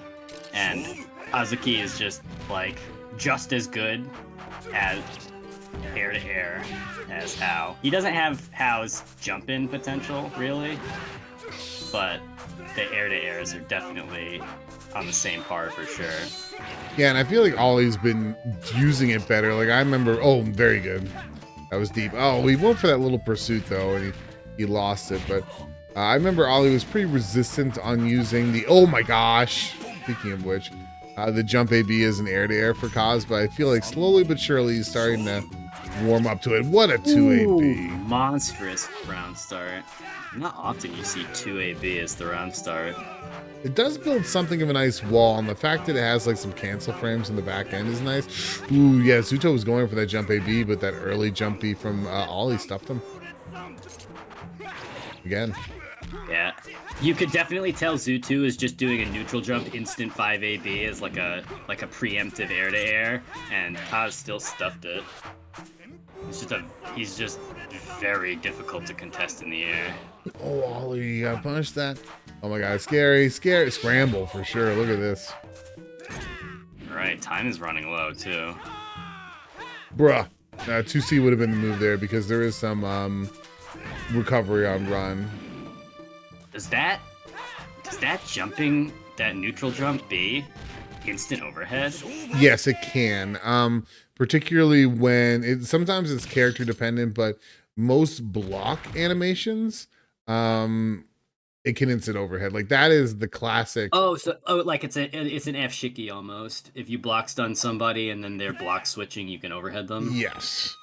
and Kazuki is just like just as good at air to air as Hao. He doesn't have Hao's jump in potential really, but the air to airs are definitely on the same par for sure. Yeah, and I feel like Ollie's been using it better. Like I remember, oh, very good. That was deep. Oh, we went for that little pursuit though, and he lost it. But I remember Ollie was pretty resistant on using the, oh my gosh. Speaking of which, the jump AB is an air to air for Kaz, but I feel like slowly but surely he's starting to warm up to it. What a 2 AB. Monstrous round start. Not often you see 2 AB as the round start. It does build something of a nice wall, and the fact that it has like some cancel frames in the back end is nice. Ooh, yeah, Zooto was going for that jump AB, but that early jump B from Ollie stuffed him. Again. Yeah. You could definitely tell Zooto is just doing a neutral jump instant 5 AB as like a preemptive air to air, and Kaz still stuffed it. He's just very difficult to contest in the air. Oh, Ollie, you gotta punish that. Oh my god, scary, scary. Scramble for sure. Look at this. Alright, time is running low too. Bruh. 2C would have been the move there because there is some recovery on run. Does that jumping, that neutral jump be instant overhead? Yes, it can. Particularly when sometimes it's character dependent, but most block animations, it can instant overhead. Like that is the classic. Like it's an F shiki almost. If you block stun somebody and then they're block switching, you can overhead them. Yes.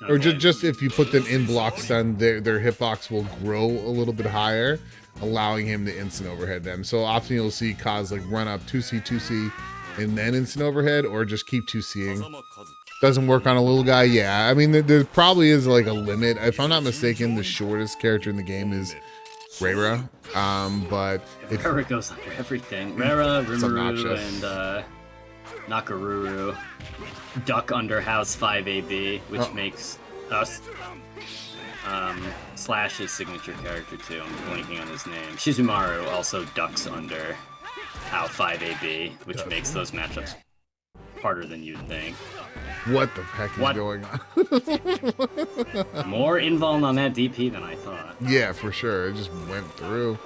Okay. Or just if you put them in block stun, their hitbox will grow a little bit higher, allowing him to instant overhead them. So often you'll see Kaz like run up 2C, and then instant overhead, or just keep 2C'ing. Doesn't work on a little guy. Yeah, I mean there probably is like a limit. If I'm not mistaken, the shortest character in the game is Rera. But if Rera goes under everything. Rera, Rimuru, and Nakaruru duck under House 5 AB, which makes us Slash's signature character too. I'm blanking on his name. Shizumaru also ducks under How 5 AB, which makes those matchups harder than you'd think. What the heck is going on? More invuln on that DP than I thought. Yeah, for sure. It just went through.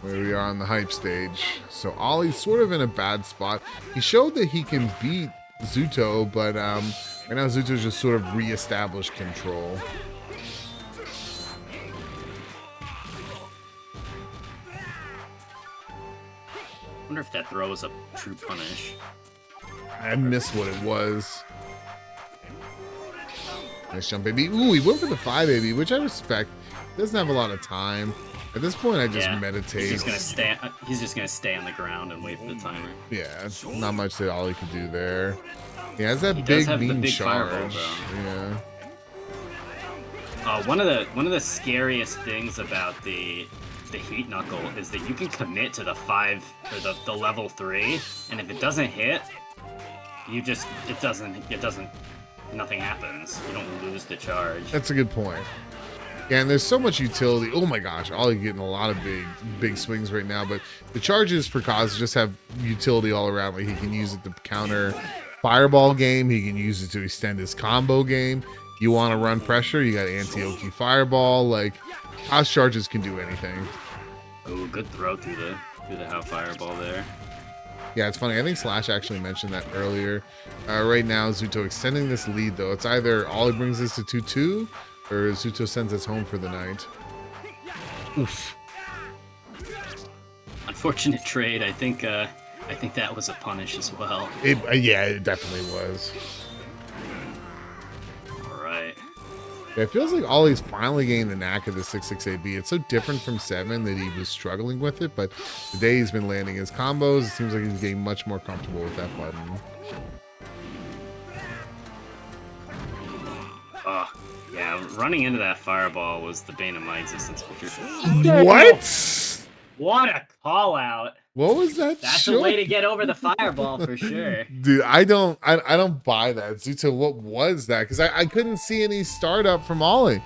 Where we are on the hype stage. So Ollie's sort of in a bad spot. He showed that he can beat Zooto, but right now Zooto's just sort of reestablished control. I wonder if that throw is a true punish. I missed what it was. Nice jump, baby. Ooh, he went for the 5 AB, which I respect. Doesn't have a lot of time. At this point, I just meditate. He's just gonna stay on the ground and wait for the timer. Yeah, not much that Ollie could do there. He has that big mean charge. Yeah. One of the scariest things about the heat knuckle is that you can commit to the 5 or the level 3, and if it doesn't hit, nothing happens. You don't lose the charge. That's a good point. Yeah, and there's so much utility. Oh my gosh, Ollie getting a lot of big swings right now, but the charges for Kaz just have utility all around. Like he can use it to counter fireball game, he can use it to extend his combo game. You want to run pressure, you got anti-Oki fireball. Like Kaz charges can do anything. Oh, good throw through the How fireball there. Yeah, it's funny. I think Slash actually mentioned that earlier. Right now, Zooto extending this lead, though. It's either Ollie brings this to 2-2, or Zooto sends us home for the night. Oof. Unfortunate trade. I think that was a punish as well. Yeah, it definitely was. All right. Yeah, it feels like Ollie's finally getting the knack of the 6-6 AB. It's so different from 7 that he was struggling with it, but the day he's been landing his combos, it seems like he's getting much more comfortable with that button. Yeah, running into that fireball was the bane of my existence. What? What a call out! What was that? That's a way to get over the fireball for sure. Dude, I don't buy that. Zooto, what was that? Because I couldn't see any startup from Ollie.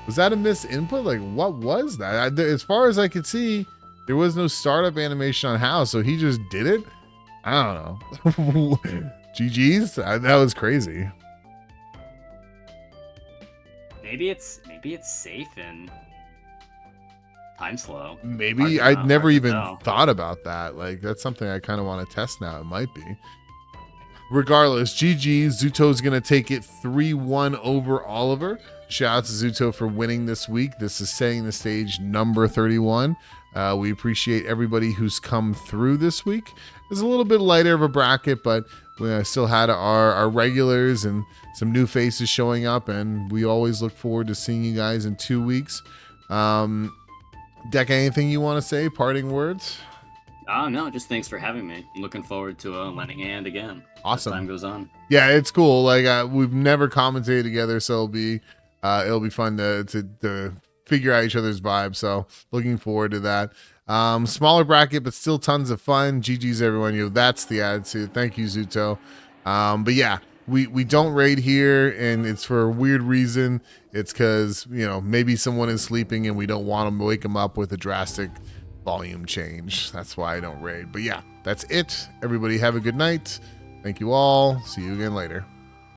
Was that a missed input? Like, what was that? As far as I could see, there was no startup animation on How, so he just did it? I don't know. GG's? That was crazy. maybe it's safe in time slow. Maybe I'd never even thought about that. Like, that's something I kind of want to test now. It might be. Regardless, GG. Zooto's going to take it 3-1 over Oliver. Shout out to Zooto for winning this week. This is setting the stage number 31. We appreciate everybody who's come through this week. It's a little bit lighter of a bracket, but we still had our regulars and some new faces showing up, and we always look forward to seeing you guys in 2 weeks. Deka, anything you want to say? Parting words? No, just thanks for having me. I'm looking forward to lending a hand again. Awesome. As time goes on. Yeah, it's cool. Like we've never commentated together, so it'll be fun to figure out each other's vibes. So looking forward to that. Smaller bracket, but still tons of fun. GG's everyone. That's the attitude. Thank you, Zooto. But yeah, we don't raid here, and it's for a weird reason. It's because maybe someone is sleeping and we don't want them to wake them up with a drastic volume change. That's why I don't raid. But yeah, that's it. Everybody have a good night. Thank you all. See you again later.